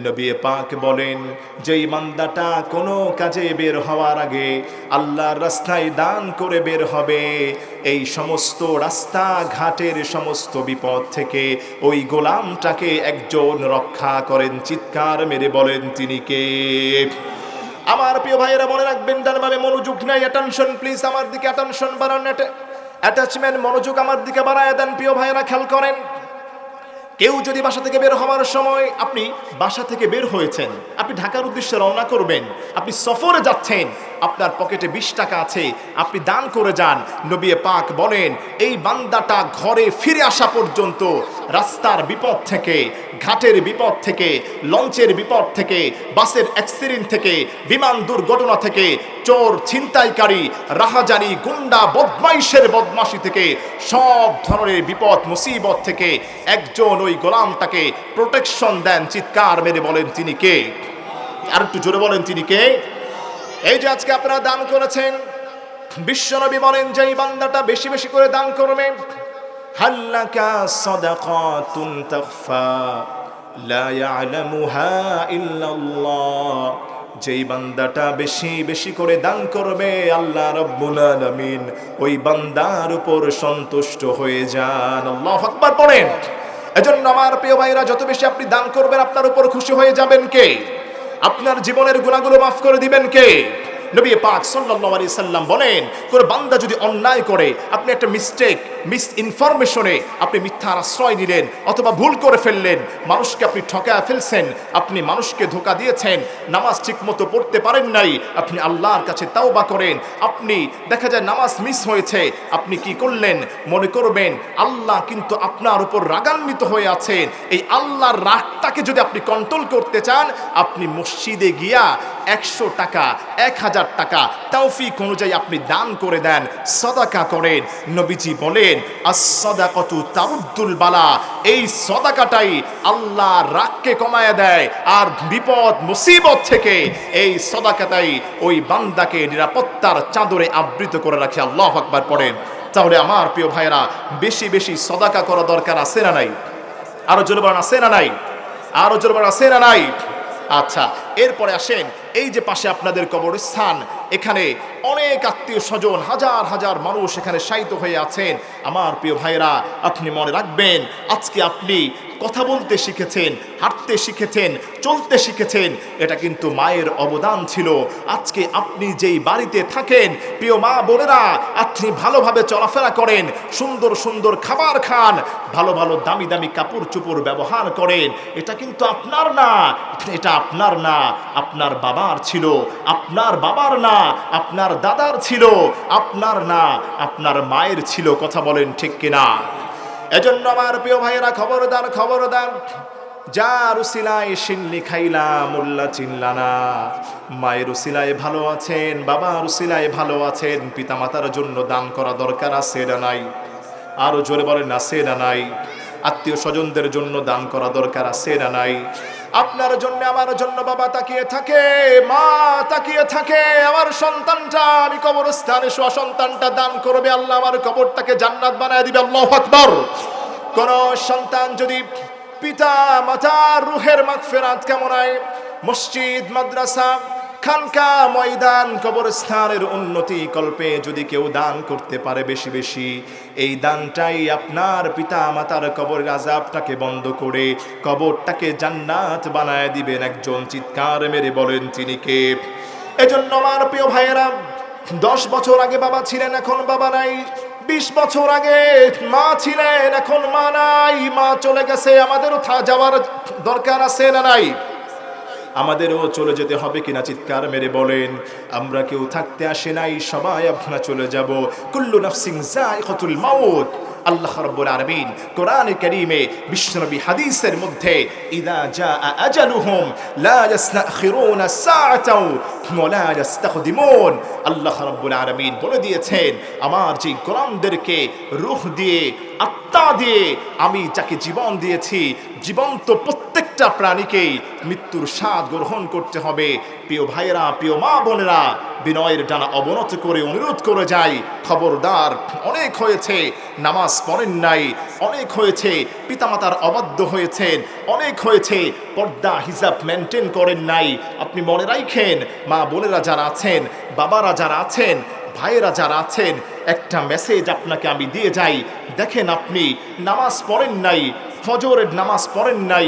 নবী পাক বলেন, যেই বান্দাটা কোনো কাজে বের হওয়ার আগে আল্লাহর রাস্তায় দান করে বের হবে, এই সমস্ত রাস্তা ঘাটের সমস্ত বিপদ থেকে ওই গোলামটাকে একজন রক্ষা করেন। চিৎকার মেরে বলেন তিনি কে? আমার প্রিয় ভাইয়েরা, মনে রাখবেন, ডানভাবে মনোযোগ নাই, অ্যাটেনশন প্লিজ, আমার দিকে অ্যাটেনশন বাড়ান, অ্যাটাচমেন্ট, মনোযোগ আমার দিকে বাড়ায় দেন। প্রিয় ভাইয়েরা, খেয়াল করেন, কেউ যদি বাসা থেকে বের হওয়ার সময়, আপনি বাসা থেকে বের হয়েছেন, আপনি ঢাকার উদ্দেশ্যে রওনা করবেন, আপনি সফরে যাচ্ছেন, আপনার পকেটে 20 টাকা আছে, আপনি দান করে যান। নবী পাক বলেন, এই বান্দাটা ঘরে ফিরে আসা পর্যন্ত রাস্তার বিপদ থেকে, ঘাটের বিপদ থেকে, লঞ্চের বিপদ থেকে, বাসের অ্যাক্সিডেন্ট থেকে, বিমান দুর্ঘটনা থেকে, চোর ছিনতাইকারী, রাহাজানি, গুন্ডা, বদমাইশের বদমাশি থেকে, সব ধরনের বিপদ মুসিবত থেকে একজন ওই গোলামটাকে প্রোটেকশন দেন। চিৎকার মেরে বলেন তিনি কে? আর একটু জোরে বলেন তিনি কে? এই যে আজকে আপনারা দান করেছেন, বিশ্বনবী বলেন, যেই বান্দাটা বেশি বেশি করে দান করবে, হাল্লাকা সাদাকাতুন তাখফা লা ইয়ালামুহা ইল্লাল্লাহ, যেই বান্দাটা বেশি বেশি করে দান করবে আল্লাহ রাব্বুল আলামিন ওই বান্দার উপর সন্তুষ্ট হয়ে যান। আল্লাহু আকবার পড়েন। এজন্য আমার প্রিয় ভাইরা, যত বেশি আপনি দান করবেন আপনার উপর খুশি হয়ে যাবেন কে? আপনার জীবনের গুনাহগুলো মাফ করে দিবেন কে? নবী পাক সাল্লাল্লাহু আলাইহি সাল্লাম বলেন, কোন বান্দা যদি অন্যায় করে, আপনি একটা মিস ইনফরমেশনে আপনি মিথ্যার আশ্রয় নিলেন অথবা ভুল করে ফেললেন, মানুষকে আপনি ঠকায় ফেলছেন, আপনি মানুষকে ধোঁকা দিয়েছেন, নামাজ ঠিকমতো পড়তে পারেন নাই, আপনি আল্লাহর কাছে তাওবা করেন, আপনি দেখা যায় নামাজ মিস হয়েছে, আপনি কি করলেন? মনে করবেন আল্লাহ কিন্তু আপনার উপর রাগান্বিত হয়ে আছেন। এই আল্লাহর রাগটাকে যদি আপনি কন্ট্রোল করতে চান, আপনি মসজিদে গিয়া 100 টাকা 1000 টাকা তৌফিক অনুযায়ী আপনি দান করে দেন, সাদাকা করেন। নবীজি বলেন, as-সাদাকাতু তারুদ্দুল বালা, এই সাদাকাটাই আল্লাহর রাগকে কমায় দেয়, আর বিপদ মুসিবত থেকে এই সাদাকাটাই ওই বান্দাকে নিরাপত্তার চাদরে আবৃত করে রাখে। আল্লাহু আকবার পড়েন। তাহলে আমার প্রিয় ভাইরা, বেশি বেশি সাদাকা করা দরকার আছে না নাই? আরো জোরে বলেন, আছে না নাই? আরো জোরে বলেন, আছে না নাই? আচ্ছা, এরপরে আসেন, এই যে পাশে আপনাদের কবরস্থান, এখানে অনেক আত্মীয় স্বজন, হাজার হাজার মানুষ এখানে শায়িত হয়ে আছেন। আমার প্রিয় ভাইরা, আপনি মনে রাখবেন, আজকে আপনি কথা বলতে শিখেছেন, হাঁটতে শিখেছেন, চলতে শিখেছেন, এটা কিন্তু মায়ের অবদান ছিল। আজকে আপনি যেই বাড়িতে থাকেন, প্রিয় মা বোনেরা, আপনি ভালোভাবে চলাফেরা করেন, সুন্দর সুন্দর খাবার খান, ভালো ভালো দামি দামি কাপড় চোপড় ব্যবহার করেন, এটা কিন্তু আপনার না, এটা আপনার না, আপনার বাবার ছিল, আপনার বাবার না, আপনার দাদার ছিল, আপনার না, আপনার মায়ের ছিল। কথা বলেন ঠিক কিনা? এজন্য আমার প্রিয় ভাইয়েরা, খবরদার খবরদার, যার উসিলায় শিল্লি খাইলা মোল্লা চিনলা না। মায়ের উসিলায় ভালো আছেন, বাবার উসিলায় ভালো আছেন, পিতামাতার জন্য দান করা দরকার আছে না নাই? আরো জোরে বলেন, আছে না নাই? আত্মীয় স্বজনদের জন্য দান করা দরকার আছে না নাই? আপনার জন্য আমার জন্য বাবা তাকিয়ে থাকে, মা তাকিয়ে থাকে, আমার সন্তানটা, আমি কবরস্থানে শোয়া সন্তানটা দান করবে, আল্লাহ আমার কবরটাকে জান্নাত বানায় দিবে। আল্লাহু আকবার। কোন সন্তান যদি পিতা মাতার রুহের মাগফিরাত কামনায় মসজিদ, মাদ্রাসা, খানকা, ময়দান, কবরস্থানের উন্নতি কল্পে যদি কেউ দান করতে পারে বেশি বেশি, এই দানটাই আপনার পিতা মাতার কবরের আযাবটাকে বন্ধ করে কবরটাকে জান্নাত বানায় দিবেন। একজন চিৎকার মেরে বলেন, তিনি কে? এজন্য আমার প্রিয় ভাইয়েরা, 10 বছর আগে বাবা ছিলেন, এখন বাবা নাই। 20 বছর আগে মা ছিলেন, এখন মা নাই, মা চলে গেছে, আমাদেরও যাওয়ার দরকার আছে না নাই? আমাদেরও চলে যেতে হবে কিনা? চিৎকার মেরে বলেন। আমরা কেউ থাকতে আসে নাই, সবাই আপনারা চলে যাব। কুল্লু নাফসিন যায়িকাতুল মাউত। আল্লাহ রাব্বুল আলামিন কোরআনে কারীমে, বিশ্বনবী হাদিসের মধ্যে, ইযা জাআ আজালুহুম লা ইস্তাখিরুনা সাআতাও ওয়া লা ইস্তাকদিমুন, আল্লাহ রাব্বুল আলামিন বলে দিয়েছেন, আমার যে গোলামদেরকে রূহ দিয়ে, আত্মা দিয়ে আমি যাকে জীবন দিয়েছি, জীবন্ত প্রত্যেকটা প্রাণীকেই মৃত্যুর স্বাদ গ্রহণ করতে হবে। প্রিয় ভাইয়েরা, প্রিয় মা বোনেরা, বিনয়ের ডানা অবনত করে অনুরোধ করে যাই, খবরদার, অনেক হয়েছে নামাজ পড়েন নাই, অনেক হয়েছে পিতামাতার অবাধ্য হয়েছেন, অনেক হয়েছে পর্দা হিজাব মেনটেন করেন নাই। আপনি মনে রাখেন, মা বোনেরা যারা আছেন, বাবারা যারা আছেন, ভাইয়েরা যারা আছেন, একটা মেসেজ আপনাকে আমি দিয়ে যাই। দেখেন, আপনি নামাজ পড়েন নাই, ফজরের নামাজ পড়েন নাই,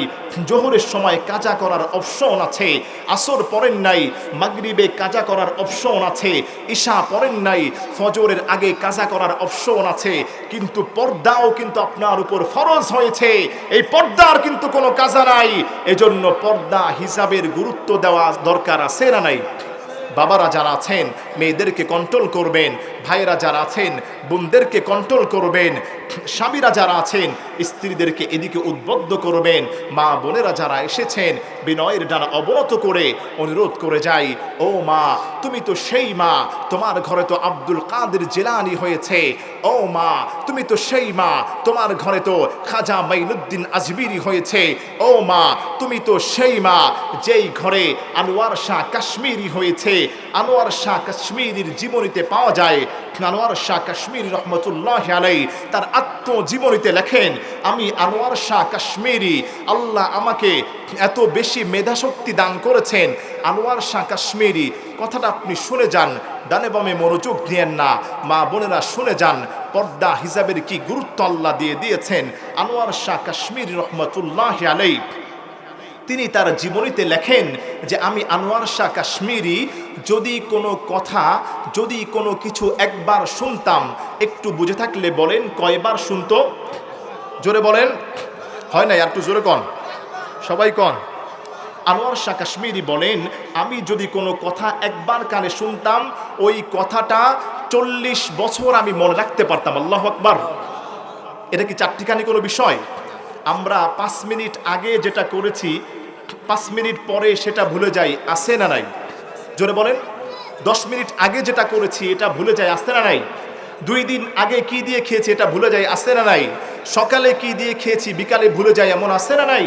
জোহরের সময় কাজা করার অপশন আছে, আসর পড়েন নাই, মাগরিবে কাজা করার অপশন আছে, ঈশা পড়েন নাই, ফজরের আগে কাজা করার অপশন আছে, কিন্তু পর্দাও কিন্তু আপনার উপর ফরজ হয়েছে। এই পর্দার কিন্তু কোনো কাজা নাই। এজন্য পর্দা হিসাবের গুরুত্ব দেওয়া দরকার আছে না নাই? বাবারা যারা আছেন, মেয়েদেরকে কন্ট্রোল করবেন, ভাইয়েরা যারা আছেন, বোনদেরকে কন্ট্রোল করবেন, স্বামীরা যারা আছেন, স্ত্রীদেরকে এদিকে উদ্বুদ্ধ করবেন। মা বোনেরা যারা এসেছেন, বিনয়ের ডানা অবনত করে অনুরোধ করে যাই, ও মা, তুমি তো সেই মা, তোমার ঘরে তো আব্দুল কাদের জিলানী হয়েছে। ও মা, তুমি তো সেই মা, তোমার ঘরে তো খাজা মাইনুদ্দিন আজমিরি হয়েছে। ও মা, তুমি তো সেই মা, যেই ঘরে আনোয়ার শাহ কাশ্মীরি হয়েছে। আনোয়ার শাহ কাশ্মীরির জীবনীতে পাওয়া যায়। আনোয়ার শাহ কাশ্মীরি রহমতুল্লাহি আলাইহি তার আত্মজীবনীতে লেখেন, আমি আনোয়ার শাহ কাশ্মীরি, আল্লাহ আমাকে এত বেশি মেধাশক্তি দান করেছেন। আনোয়ার শাহ কাশ্মীরি, কথাটা আপনি শুনে যান, ডানে বামে মনোযোগ দিয়েন না, মা বোনেরা শুনে যান, পর্দা হিজাবের কি গুরুত্ব আল্লাহ দিয়ে দিয়েছেন। আনোয়ার শাহ কাশ্মীরি রহমতুল্লাহি আলাইহি তিনি তার জীবনীতে লেখেন যে আমি আনোয়ার শাহ কাশ্মীরি যদি কোনো কথা, যদি কোনো কিছু একবার শুনতাম, একটু বুঝে থাকলে বলেন কয়বার শুনতো? জোরে বলেন, হয় না? আর একটু জোরে কন, সবাই কন। আনোয়ার শাহ কাশ্মীরি বলেন, আমি যদি কোনো কথা একবার কানে শুনতাম, ওই কথাটা 40 বছর আমি মনে রাখতে পারতাম। আল্লাহু আকবার। এটা কি চারটিখানি কোনো বিষয়? আমরা 5 মিনিট আগে যেটা করেছি 5 মিনিট পরে সেটা ভুলে যাই, আছে না নাই? জোরে বলেন। 10 মিনিট আগে যেটা করেছি এটা ভুলে যায়, আছে না নাই? 2 দিন আগে কি দিয়ে খেয়েছি এটা ভুলে যায়, আছে না নাই? সকালে কি দিয়ে খেয়েছি বিকালে ভুলে যায়, এমন আছে না নাই?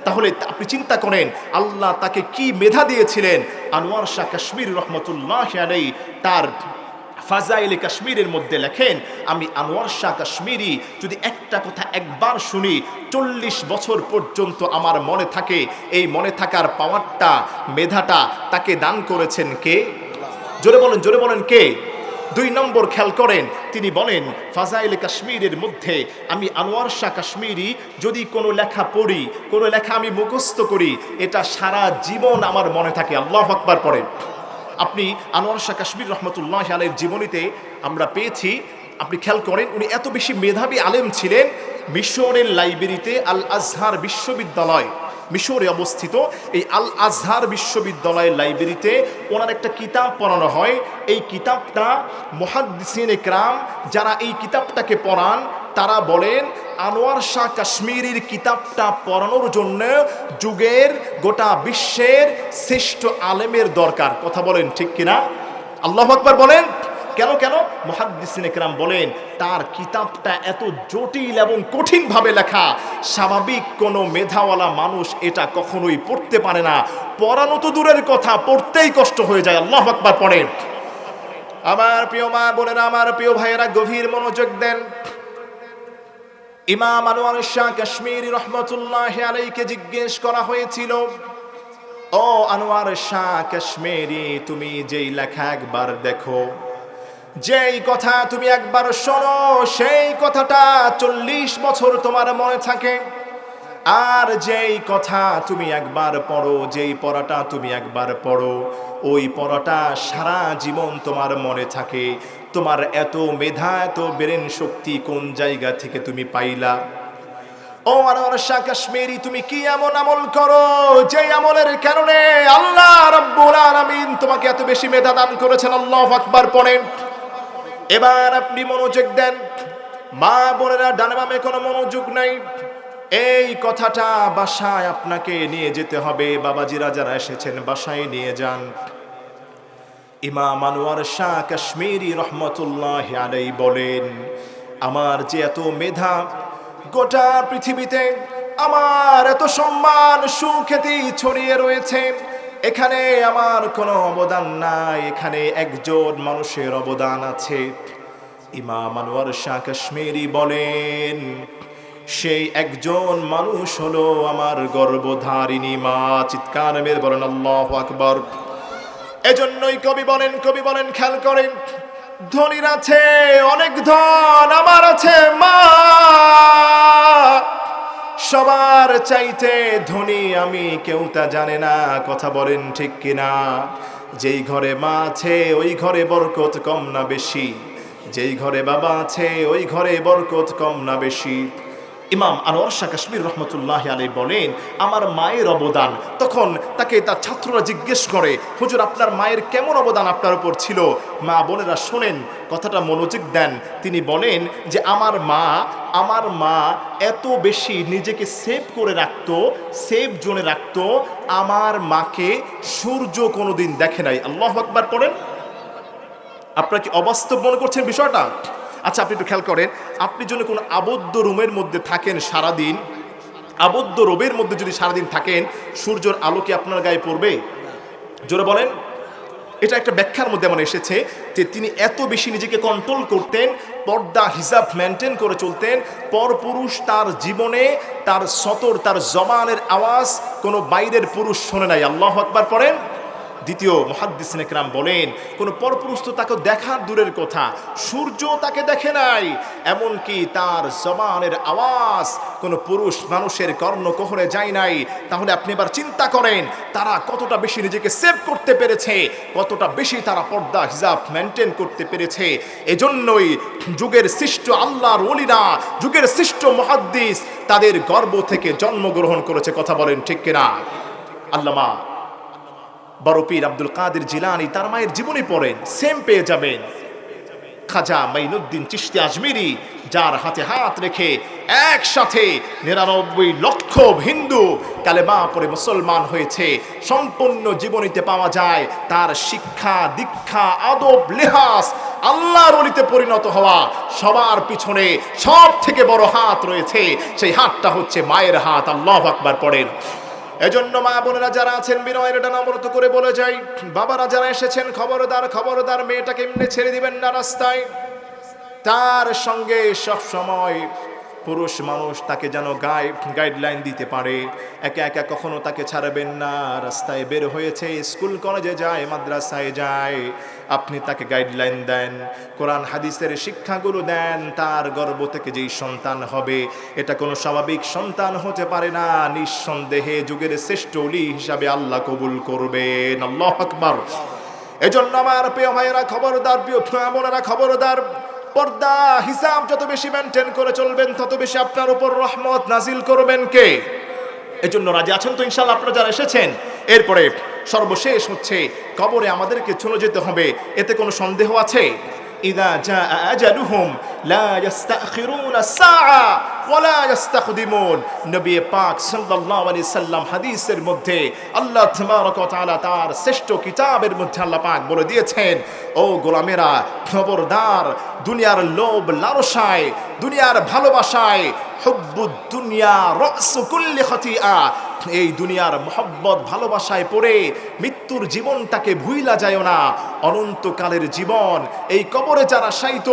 তাহলে আপনি চিন্তা করেন আল্লাহ তাকে কি মেধা দিয়েছিলেন। আনোয়ার শাহ কাশ্মীরি রহমতুল্লাহি আলাইহি তার ফাজাইলে কাশ্মীরের মধ্যে লেখেন, আমি আনোয়ার শাহ কাশ্মীরি যদি একটা কথা একবার শুনি 40 বছর পর্যন্ত আমার মনে থাকে। এই মনে থাকার পাওয়ারটা, মেধাটা তাকে দান করেছেন কে? জোরে বলেন, জোরে বলেন কে? 2 নম্বর খেয়াল করেন, তিনি বলেন ফাজাইলে কাশ্মীরের মধ্যে আমি আনোয়ার শাহ কাশ্মীরি যদি কোনো লেখা পড়ি, কোনো লেখা আমি মুখস্থ করি, এটা সারা জীবন আমার মনে থাকে। আল্লাহু আকবার পড়েন। আপনি আনোয়ার শাহ কাশ্মীরি রহমতুল্লাহি আলাইহির জীবনীতে আমরা পেয়েছি, আপনি খেয়াল করেন উনি এত বেশি মেধাবী আলেম ছিলেন। মিশরের লাইব্রেরিতে আল আজহার বিশ্ববিদ্যালয়, মিশরে অবস্থিত এই আল আজহার বিশ্ববিদ্যালয়ের লাইব্রেরিতে ওনার একটা কিতাব পড়ানো হয়। এই কিতাবটা মুহাদ্দিসিন ইকরাম যারা এই কিতাবটাকে পড়ান তারা বলেন আনোয়ার শাহ কাশ্মীরির কিতাবটা পড়ানোর জন্য যুগের গোটা বিশ্বের শ্রেষ্ঠ আলেমের দরকার। কথা বলেন ঠিক কিনা? আল্লাহু আকবার বলেন। কেন কেন? মুহাদ্দিসিন ইকরাম বলেন তার কিতাবটা এত জটিল এবং কঠিনভাবে লেখা, স্বাভাবিক কোনো মেধাওয়ালা মানুষ এটা কখনোই পড়তে পারে না। পড়ানো তো দূরের কথা, পড়তেই কষ্ট হয়ে যায়। আল্লাহু আকবার পড়েন। আমার প্রিয় মা বোনেরা, আমার প্রিয় ভাইয়েরা, গভীর মনোযোগ দেন। ইমাম আনোয়ার শাহ কাশ্মীরি রহমতুল্লাহি আলাইহিকে জিজ্ঞেস করা হয়েছিল, ও আনোয়ার শাহ কাশ্মীরি, তুমি যেই লেখা একবার দেখো, যেই কথা তুমি একবার শোনো, সেই কথাটা 40 বছর তোমার মনে থাকে। আর যেই কথা তুমি একবার পড়ো, যেই পড়াটা তুমি একবার পড়ো, ওই পড়াটা সারা জীবন তোমার মনে থাকে। তোমার এত মেধা, এত ব্রেন শক্তি কোন জায়গা থেকে তুমি পাইলা? ও আনোয়ার শাহ কাশ্মীরি, তুমি কি এমন আমল করো যে আমলের কারণে আল্লাহ রাব্বুল আলামিন তোমাকে এত বেশি মেধা দান করেছেন? আল্লাহু আকবার পড়েন। এবার আপনি মনোযোগ দেন। মা বোনেরা, ডানে বামে কোনো মনোযোগ নাই। এই কথাটা বাসায় আপনাকে নিয়ে যেতে হবে। বাবাজিরা যারা এসেছেন বাসায় নিয়ে যান। ইমাম আনোয়ার শাহ কাশ্মীরি রহমতুল্লাহি আলাইহি বলেন, আমার যে এত মেধা, গোটা পৃথিবীতে আমার এত সম্মান সুখ্যাতি ছড়িয়ে রয়েছে, এখানে আমার কোনো অবদান নাই, এখানে একজন মানুষের অবদান আছে। ইমাম আনোয়ার শাহ কাশ্মীরি বলেন, সেই একজন মানুষ হলো আমার গর্ভধারিণী মা। চিৎকার মেরে বলেন আল্লাহু আকবার। এজন্যই কবি বলেন খেয়াল করেন, ধনীর আছে অনেক ধন, আমার আছে মা। সবার চাইতে ধনী আমি, কেউ তা জানে না। কথা বলেন ঠিক কিনা? যেই ঘরে মা আছে ওই ঘরে বরকত কম না বেশি? যেই ঘরে বাবা আছে ওই ঘরে বরকত কম না বেশি? ইমাম আনোয়ার শাহ কাশ্মীরি রহমতুল্লাহি আলাইহি বলেন, আমার মায়ের অবদান। তখন তাকে তার ছাত্ররা জিজ্ঞেস করে, হুজুর আপনার মায়ের কেমন অবদান আপনার উপর ছিল? মা বোনেরা শোনেন, কথাটা মনোযোগ দেন। তিনি বলেন যে আমার মা এত বেশি নিজেকে সেভ করে রাখতো, সেভ জোনে রাখতো, আমার মাকে সূর্য কোনোদিন দেখে নাই। আল্লাহু আকবার পড়েন। আপনারা কি অবাস্তব মনে করছেন বিষয়টা? আচ্ছা, আপনি একটু খেয়াল করেন, আপনি যদি কোনো আবদ্ধ রুমের মধ্যে থাকেন সারাদিন, আবদ্ধ রুমের মধ্যে যদি সারাদিন থাকেন, সূর্যের আলো কি আপনার গায়ে পড়বে? জোরে বলেন। এটা একটা ব্যাখ্যার মধ্যে এমন এসেছে যে তিনি এত বেশি নিজেকে কন্ট্রোল করতেন, পর্দা হিজাব মেনটেন করে চলতেন, পরপুরুষ তার জীবনে তার সতর তার জবানের আওয়াজ কোনো বাইরের পুরুষ শোনে নাই। আল্লাহু আকবার পড়েন। দ্বিতীয় মুহাদ্দিসিন ইকরাম বলেন, কোনো পরপুরুষ তো তাকে দেখার দূরের কথা, সূর্য তাকে দেখে নাই, এমনকি তার জবানের আওয়াজ কোনো পুরুষ মানুষের কর্ণকুহরে যায় নাই। তাহলে আপনি এবার চিন্তা করেন তারা কতটা বেশি নিজেকে সেভ করতে পেরেছে, কতটা বেশি তারা পর্দা হিজাব মেনটেন করতে পেরেছে। এজন্যই যুগের সৃষ্ট আল্লাহর ওলিরা, যুগের সৃষ্ট মুহাদ্দিস তাদের গর্ভ থেকে জন্মগ্রহণ করেছে। কথা বলেন ঠিক কিনা? আল্লামা বড় পীর আব্দুল কাদের জিলানী তার মায়ের জীবনী পড়েন, সেম পেয়ে যাবেন। খাজা মাইনুদ্দিন চিশতি আজমিরি, যার হাতে হাত রেখে একসাথে ৯৯ লক্ষ হিন্দু কালেমা পড়ে মুসলমান হয়েছে, সম্পূর্ণ জীবনীতে পাওয়া যায় তার শিক্ষা দীক্ষা আদব লেহাজ আল্লাহর ওলিতে পরিণত হওয়া। সবার পিছনে সব থেকে বড় হাত রয়েছে, সেই হাতটা হচ্ছে মায়ের হাত। আল্লাহু আকবার পড়েন। এজন্য মা বোনেরা যারা আছেন বিনয়ের এটা নম্রত করে বলে যাই, বাবারা যারা এসেছেন খবরদার খবরদার, মেয়েটাকে এমনি ছেড়ে দিবেন না রাস্তায়। তার সঙ্গে সব সময় পুরুষ মানুষ তাকে যেন গাইডলাইন দিতে পারে। একা একা কখনো তাকে ছাড়বেন না। রাস্তায় বের হয়েছে, স্কুল কলেজে যায়, মাদ্রাসায় যায়, আপনি তাকে গাইডলাইন দেন, কোরআন হাদিসের শিক্ষাগুলো দেন। তার গর্ভ থেকে যেই সন্তান হবে এটা কোনো স্বাভাবিক সন্তান হতে পারে না, নিঃসন্দেহে যুগের শ্রেষ্ঠ ওলি হিসাবে আল্লাহ কবুল করবেন। আল্লাহু আকবার। এজন্য আমার প্রিয় ভাইয়েরা খবরদার, প্রিয় বোনেরা খবরদার, পর্দা হিসাব যত বেশি মেনটেন করে চলবেন তত বেশি আপনার উপর রহমত নাজিল করবেন কে? এজন্য রাজি আছেন তো ইনশাআল্লাহ আপনারা যারা এসেছেন? এরপরে সর্বশেষ হচ্ছে কবরে আমাদেরকে চলে যেতে হবে, এতে কোনো সন্দেহ আছে? ইদা জা আজালুহুম লা ইস্তাখিরুনা সাআ ওয়ালা ইস্তাকদিমুন। নবী পাক সাল্লাল্লাহু আলাইহি সাল্লাম হাদিসের মধ্যে আল্লাহ তাবারক ওয়া তাআলা তার শ্রেষ্ঠ কিতাবের মধ্যে আল্লাহ পাক বলে দিয়েছেন, ও গোলামেরা খবরদার, দুনিয়ার লোভ লালসায়, দুনিয়ার ভালোবাসায়, হুব্বুদ দুনিয়া রাসু কুল্লি খাতিআ, এই দুনিয়ার মহব্বত ভালোবাসায় পড়ে মৃত্যুর জীবনটাকে ভুইলা যায় না। অনন্তকালের জীবন, এই কবরে যারা শায়িত,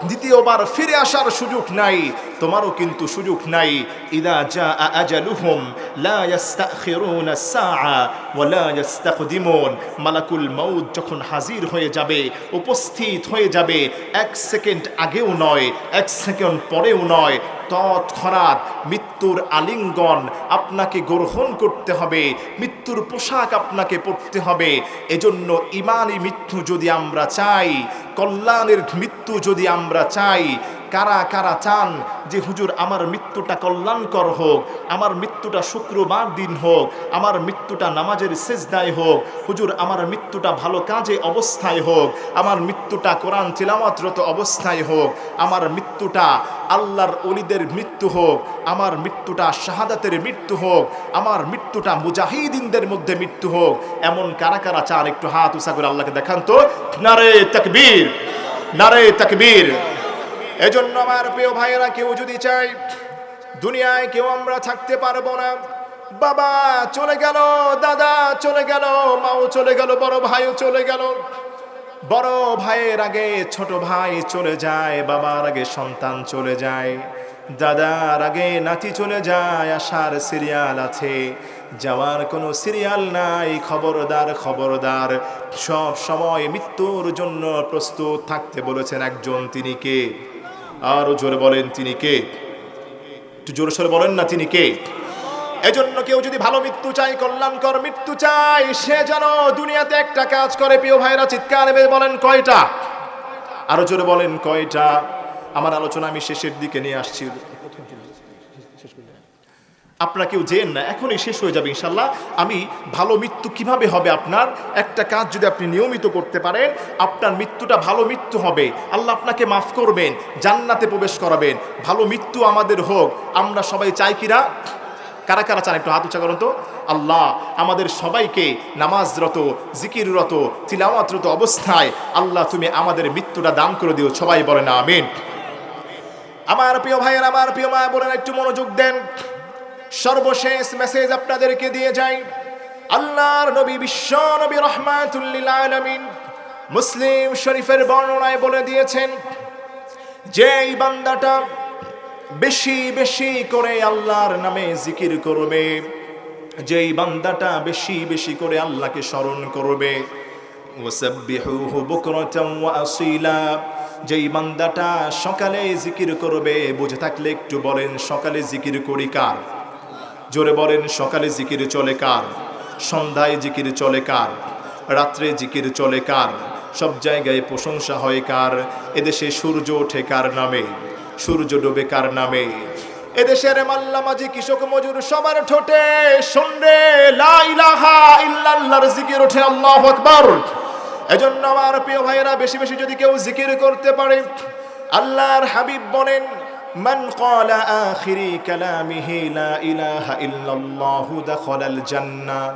দ্বিতীয়বার ফিরে আসার সুযোগ নাই, তোমারও কিন্তু সুযোগ নাই। ইদা জা আজালুহুম লা ইস্তাখিরুনা সাআ ওয়া লা ইস্তাকদিমুন। মালাকুল মউত যখন হাজির হয়ে যাবে, উপস্থিত হয়ে যাবে, এক সেকেন্ড আগেও নয়, এক সেকেন্ড পরেও নয়, তৎক্ষণাৎ মৃত্যুর আলিঙ্গন আপনাকে গ্রহণ করতে হবে, মৃত্যুর পোশাক আপনাকে পরতে হবে। এজন্য ইমানি মৃত্যু যদি আমরা চাই, কল্যাণের মৃত্যু যদি আমরা চাই, কারা কারা চান যে হুজুর আমার মৃত্যুটা কল্যাণকর হোক, আমার মৃত্যুটা শুক্রবার দিন হোক, আমার মৃত্যুটা নামাজের সেজদায় হোক, হুজুর আমার মৃত্যুটা ভালো কাজে অবস্থায় হোক, আমার মৃত্যুটা কোরআন তিলাওয়াতরত অবস্থায় হোক, আমার মৃত্যুটা আল্লাহর ওলিদের মৃত্যু হোক, আমার মৃত্যুটা শাহাদাতের মৃত্যু হোক, আমার মৃত্যুটা মুজাহিদিনদের মধ্যে মৃত্যু হোক, এমন কারা কারা চান? একটু হাত উঁচা করে আল্লাহকে দেখান তো। নারে তাকবীর, নারে তাকবীর। এজন্য আমার প্রিয় ভাইয়েরা, কেউ যদি চাই দুনিয়ায় কেউ আমরা থাকতে পারবো না, বাবা চলে গেল, দাদা চলে গেল, মাও চলে গেল, বড় ভাইও চলে গেল, বড় ভাইয়ের আগে ছোট ভাই চলে যায়, বাবার আগে সন্তান চলে যায়, দাদার আগে নাতি চলে যায়, আসার সিরিয়াল আছে, যাওয়ার কোনো সিরিয়াল নাই। খবরদার খবরদার, সব সময় মৃত্যুর জন্য প্রস্তুত থাকতে বলেছেন একজন, তিনি কে? আরো জোরে বলেন তিনি কে? একটু জোরে সোরে বলেন না, তিনি কে? এজন্য কেউ যদি ভালো মৃত্যু চাই, কল্যাণকর মৃত্যু চাই, সে যেন দুনিয়াতে একটা কাজ করে। প্রিয় ভাইরা চিৎকার করে বলেন কয়টা? আরো জোরে বলেন কয়টা? আমার আলোচনা আমি শেষের দিকে নিয়ে আসছি, আপনারা কেউ যেন না, এখনই শেষ হয়ে যাবে ইনশাল্লাহ। আমি ভালো মৃত্যু কিভাবে হবে, আপনার একটা কাজ যদি আপনি নিয়মিত করতে পারেন, আপনার মৃত্যুটা ভালো মৃত্যু হবে, আল্লাহ আপনাকে মাফ করবেন, জান্নাতে প্রবেশ করাবেন। ভালো মৃত্যু আমাদের হোক, আমরা সবাই চাই কিনা? কারা কারা চান? একটু হাত উঁচা করুন তো। আল্লাহ আমাদের সবাইকে নামাজরত, জিকিররত, তিলাওয়াতরত অবস্থায় আল্লাহ তুমি আমাদের মৃত্যুটা দান করে দিও। সবাই বলেন আমিন। আমার প্রিয় ভাইয়ের, আমার প্রিয় মা বলেন, একটু মনোযোগ দেন। সর্বশেষ মেসেজ আপনাদেরকে দিয়ে যাই, আল্লাহর নবী বিশ্ব নবী রাহমাতুল লিল আলামিন মুসলিম শরীফের বর্ণনায় বলে দিয়েছেন, যে এই বান্দাটা বেশি বেশি করে আল্লাহর নামে জিকির করবে, যেই বান্দাটা বেশি বেশি করে আল্লাহকে স্মরণ করবে, ওয়াসাব্বিহুহু বুকরাতান ওয়া আসীলা, যেই বান্দাটা সকালে জিকির করবে, বুঝে থাকলে একটু বলেন সকালে জিকির করি কার? জোরে বলেন সকালে জিকির চলে কার? সন্ধ্যায় জিকির চলে কার? রাত্রে জিকির চলে কার? সব জায়গায় প্রশংসা হয় কার? এদেশে সূর্য ওঠে কার নামে? সূর্য ডোবে কার নামে? এদেশের মাল্লা মাঝি কৃষক মজুর সবার ঠোঁটে শুনরে লা ইলাহা ইল্লাল্লাহর জিকির ওঠে, আল্লাহু আকবার। এজন্য আমার প্রিয় ভাইরা, বেশি বেশি যদি কেউ জিকির করতে পারে, আল্লাহর হাবিব বলেন, মান ক্বালা আখিরি কালামিহি লা ইলাহা ইল্লাল্লাহু দাখালাল জান্নাহ,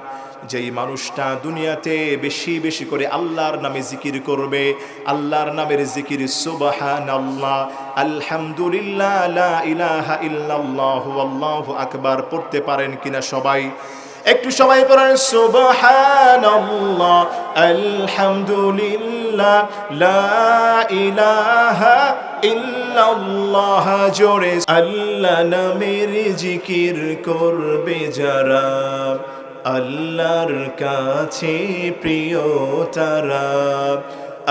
যেই মানুষটা দুনিয়াতে বেশি বেশি করে আল্লাহর নামে জিকির করবে, আল্লাহর নামের জিকির সুবহানাল্লাহ, আলহামদুলিল্লাহ, লা ইলাহা ইল্লাল্লাহু আল্লাহু আকবার পড়তে পারেন কিনা সবাই? একটু সবাই পড়েন সুবহানাল্লাহ, আলহামদুলিল্লাহ, লা ইলাহা ইল্লাল্লাহ। জোরে আল্লাহ নামের জিকির করবে যারা, আল্লাহর কাছে প্রিয় তারা,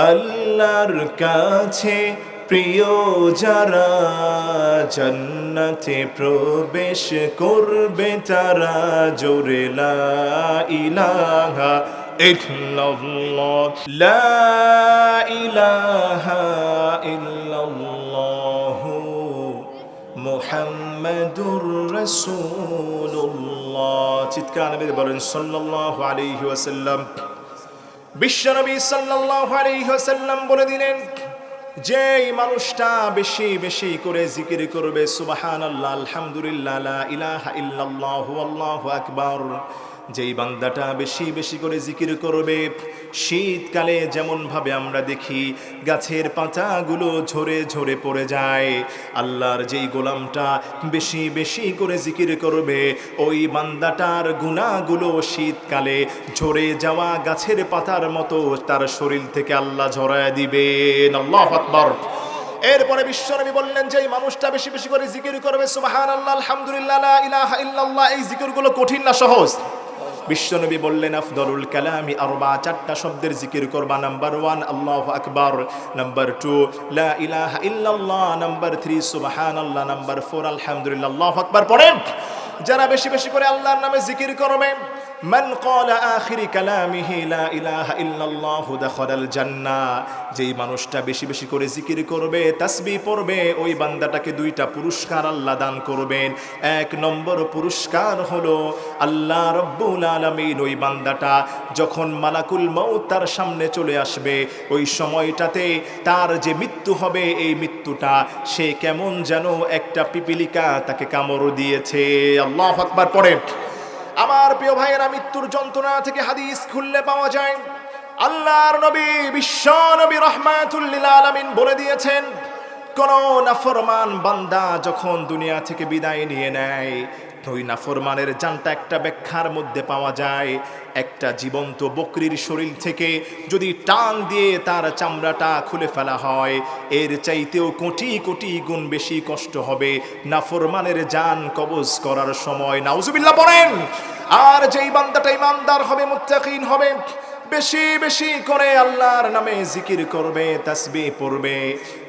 আল্লাহর কাছে প্রিয় যারা, জান্নাতে প্রবেশ করবে তারা। জোরে লা ইলাহা ইল্লাল্লাহ, লা ইলাহা ইল্লাল্লাহ, মুহাম্মাদুর রাসূলুল্লাহ। চিৎকার করে বলেন সাল্লাল্লাহু আলাইহি ওয়াসাল্লাম। বিশ্বনবী সাল্লাল্লাহু আলাইহি ওয়াসাল্লাম বলে দিলেন, যেই মানুষটা বেশি বেশি করে জিকির করবে সুবহানাল্লাহ, আলহামদুলিল্লাহ, লা ইলাহা ইল্লাল্লাহু আল্লাহু আকবার, যেই বান্দাটা বেশি বেশি করে জিকির করবে, শীতকালে যেমন ভাবে আমরা দেখি গাছের পাতাগুলো ঝরে ঝরে পড়ে যায়, আল্লাহর যেই গোলামটা বেশি বেশি করে জিকির করবে, ওই বান্দাটার গুনাহগুলো শীতকালে ঝরে যাওয়া গাছের পাতার মতো তার শরীর থেকে আল্লাহ ঝরায় দিবেন। আল্লাহু আকবার। এরপরে বিশ্বনবী বললেন, যে এই মানুষটা বেশি বেশি করে জিকির করবে সুবহানাল্লাহ, আলহামদুলিল্লাহ, লা ইলাহা ইল্লাল্লাহ, এই জিকিরগুলো কঠিন না সহজ? বিশ্বনবী বললেন, আফদলুল কালামি আরবা, চারটা শব্দের জিকির করবা। নাম্বার 1 আল্লাহু আকবার, নাম্বার 2 লা ইলাহা ইল্লাল্লাহ, নাম্বার 3 সুবহানাল্লাহ, নাম্বার 4 আলহামদুলিল্লাহ। আল্লাহু আকবার পড়েন। যারা বেশি বেশি করে আল্লাহর নামে জিকির করবে, মান ক্বালা আখিরি কালামিহি লা ইলাহা ইল্লাল্লাহু দাখালাল জান্নাহ, যেই মানুষটা বেশি বেশি করে জিকির করবে, তাসবিহ পড়বে, ওই বান্দাটাকে দুইটা পুরস্কার আল্লাহ দান করবেন। এক নম্বর পুরস্কার হলো আল্লাহ রাব্বুল আলামিন ওই বান্দাটা যখন মালাকুল মউত তার সামনে চলে আসবে, ওই সময়টাতে তার যে মৃত্যু হবে, এই মৃত্যুটা সে কেমন যেন একটা পিপিলিকা তাকে কামড় দিয়েছে। আল্লাহু আকবার পড়েন। আমার প্রিয় ভাইয়েরা, মৃত্যুর যন্ত্রণা থেকে হাদিস খুললে পাওয়া যায়, আল্লাহর নবী বিশ্ব নবী রাহমাতুল লিল আলামিন বলে দিয়েছেন, কোন নাফরমান বান্দা যখন দুনিয়া থেকে বিদায় নিয়ে নেয়, ওই নাফরমানের জানটা একটা ব্যাখ্যার মধ্যে পাওয়া যায়, একটা জীবন্ত বকরির শরীর থেকে যদি টান দিয়ে তার চামড়াটা খুলে ফেলা হয়, এর চাইতেও কোটি কোটি গুণ বেশি কষ্ট হবে নাফরমানের জান কবজ করার সময়। নাউজুবিল্লাহ পড়েন। আর যেই বান্দাটা ইমানদার হবে, মুত্তাকিন হবে, বেশি বেশি করে আল্লাহর নামে জিকির করবে, তাসবিহ পড়বে,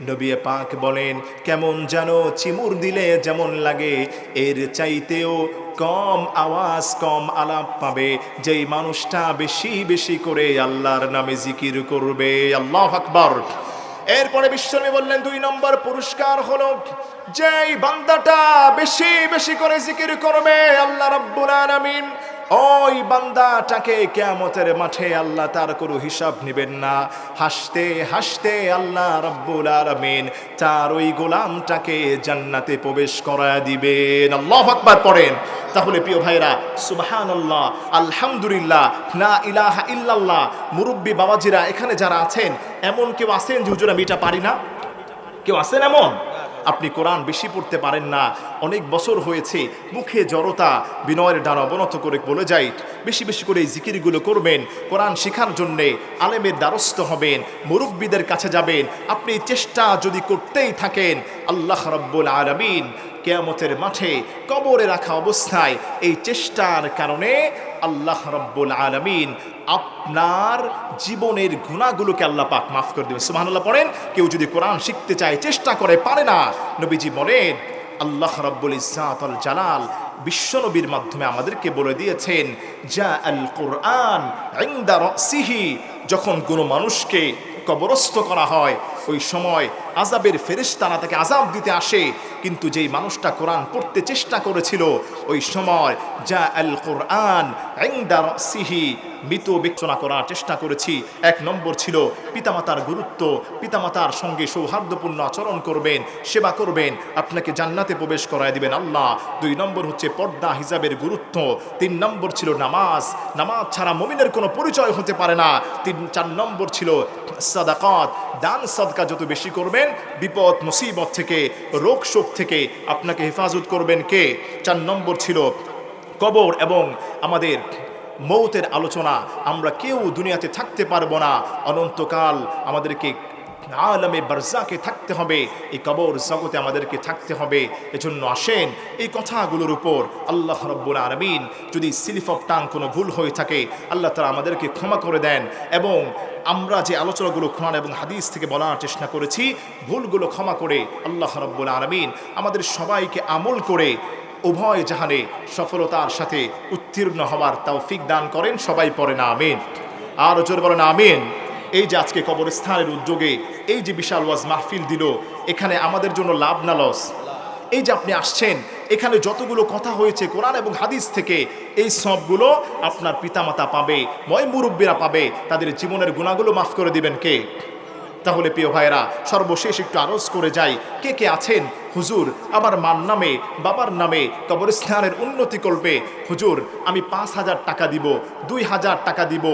নবী পাক বলেন, কেমন যেন চিমুর দিলে যেমন লাগে, এর চাইতেও কম আওয়াজ, কম আলাপ পাবে যেই মানুষটা বেশি বেশি করে আল্লাহর নামে জিকির করবে। আল্লাহু আকবার। এরপরে বিশ্বনবী বললেন, 2 নম্বর পুরস্কার হলো, যেই বান্দাটা বেশি বেশি করে জিকির করবে, আল্লাহ রাব্বুল আলামিন ওই বান্দাটাকে কিয়ামতের মাঠে আল্লাহ তার কোনো হিসাব নেবেন না। হাসতে হাসতে আল্লাহ রাব্বুল আলামিন তার ওই গোলামটাকে জান্নাতে প্রবেশ করায় দিবেন। আল্লাহু আকবার পড়েন। তাহলে প্রিয় ভাইরা, সুবহানাল্লাহ, আলহামদুলিল্লাহ, লা ইলাহা ইল্লাল্লাহ, মুরব্বী বাবাজিরা এখানে যারা আছেন, এমন কেউ আছেন যে হুজুর আমি এটা পারি না? কেউ আছেন এমন? আপনি কোরআন বেশি পড়তে পারেন না, অনেক বছর হয়েছে, মুখে জড়তা, বিনয়ের ডানা অবনত করে বলে যাই, বেশি বেশি করে এই জিকিরগুলো করবেন, কোরআন শেখার জন্যে আলেমের দ্বারস্থ হবেন, মুরব্বীদের কাছে যাবেন। আপনি চেষ্টা যদি করতেই থাকেন, আল্লাহ রাব্বুল আলামিন কিয়ামতের মাঠে কবরে রাখা অবস্থায় এই চেষ্টার কারণে আল্লাহ রাব্বুল আলামিন আপনার জীবনের গুনাহগুলোকে আল্লাহ পাক মাফ করে দেবেন। সুবহানাল্লাহ পড়েন। কেউ যদি কোরআন শিখতে চায়, চেষ্টা করে, পারে না, নবীজি বলেন আল্লাহ রাব্বুল ইজ্জাত আল জালাল বিশ্বনবীর মাধ্যমে আমাদেরকে বলে দিয়েছেন, যা আল কোরআন ইনদা রাসিহি, যখন কোনো মানুষকে কবরস্থ করা হয় ওই সময় আযাবের ফেরেশতারা তাকে আযাব দিতে আসে, কিন্তু যেই মানুষটা কোরআন পড়তে চেষ্টা করেছিল ওই সময় যা আল কোরআন ইনদা রাসিহি, মৃত বিবেচনা করার চেষ্টা করেছি। এক নম্বর ছিল পিতামাতার গুরুত্ব, পিতামাতার সঙ্গে সৌহার্দ্যপূর্ণ আচরণ করবেন, সেবা করবেন, আপনাকে জান্নাতে প্রবেশ করায় দিবেন আল্লাহ। 2 নম্বর হচ্ছে পর্দা হিজাবের গুরুত্ব। 3 নম্বর ছিল নামাজ, নামাজ ছাড়া মুমিনের কোনো পরিচয় হতে পারে না। 4 নম্বর ছিল সাদাকাত, দান সাদকা যত বেশি করবেন বিপদ মুসিবত থেকে, রোগ শোক থেকে আপনাকে হেফাজত করবেন কে। 4 নম্বর ছিল কবর এবং আমাদের মৌতের আলোচনা। আমরা কেউ দুনিয়াতে থাকতে পারবো না, অনন্তকাল আমাদেরকে আলমে বারজাকে থাকতে হবে, এই কবর জগতে আমাদেরকে থাকতে হবে। এজন্য আসেন এই কথাগুলোর উপর আল্লাহ রাব্বুল আলামিন যদি স্লিপ অফ টাং কোনো ভুল হয়ে থাকে আল্লাহ তাআলা আমাদেরকে ক্ষমা করে দেন, এবং আমরা যে আলোচনাগুলো কোরআন এবং হাদিস থেকে বলার চেষ্টা করেছি ভুলগুলো ক্ষমা করে আল্লাহ রাব্বুল আলামিন আমাদের সবাইকে আমল করে উভয় জাহানে সফলতার সাথে উত্তীর্ণ হওয়ার তৌফিক দান করেন। সবাই পড়েন আমিন। আর জোরে বলেন আমিন। এই যে আজকে কবরস্থানের উদ্যোগে এই যে বিশাল ওয়াজ মাহফিল দিল, এখানে আমাদের জন্য লাভ না লস? এই যে আপনি আসছেন, এখানে যতগুলো কথা হয়েছে কোরআন এবং হাদিস থেকে, এই সবগুলো আপনার পিতামাতা পাবে, ময় মুরব্বীরা পাবে, তাদের জীবনের গুনাহগুলো মাফ করে দিবেন কে? তাহলে প্রিয় ভাইরা, সর্বশেষ একটু আরজ করে যাই, কে কে আছেন হুজুর আমার মার নামে বাবার নামে কবরস্থানের উন্নতি করবে, হুজুর আমি 5,000 টাকা দিব, 2,000 টাকা দিব,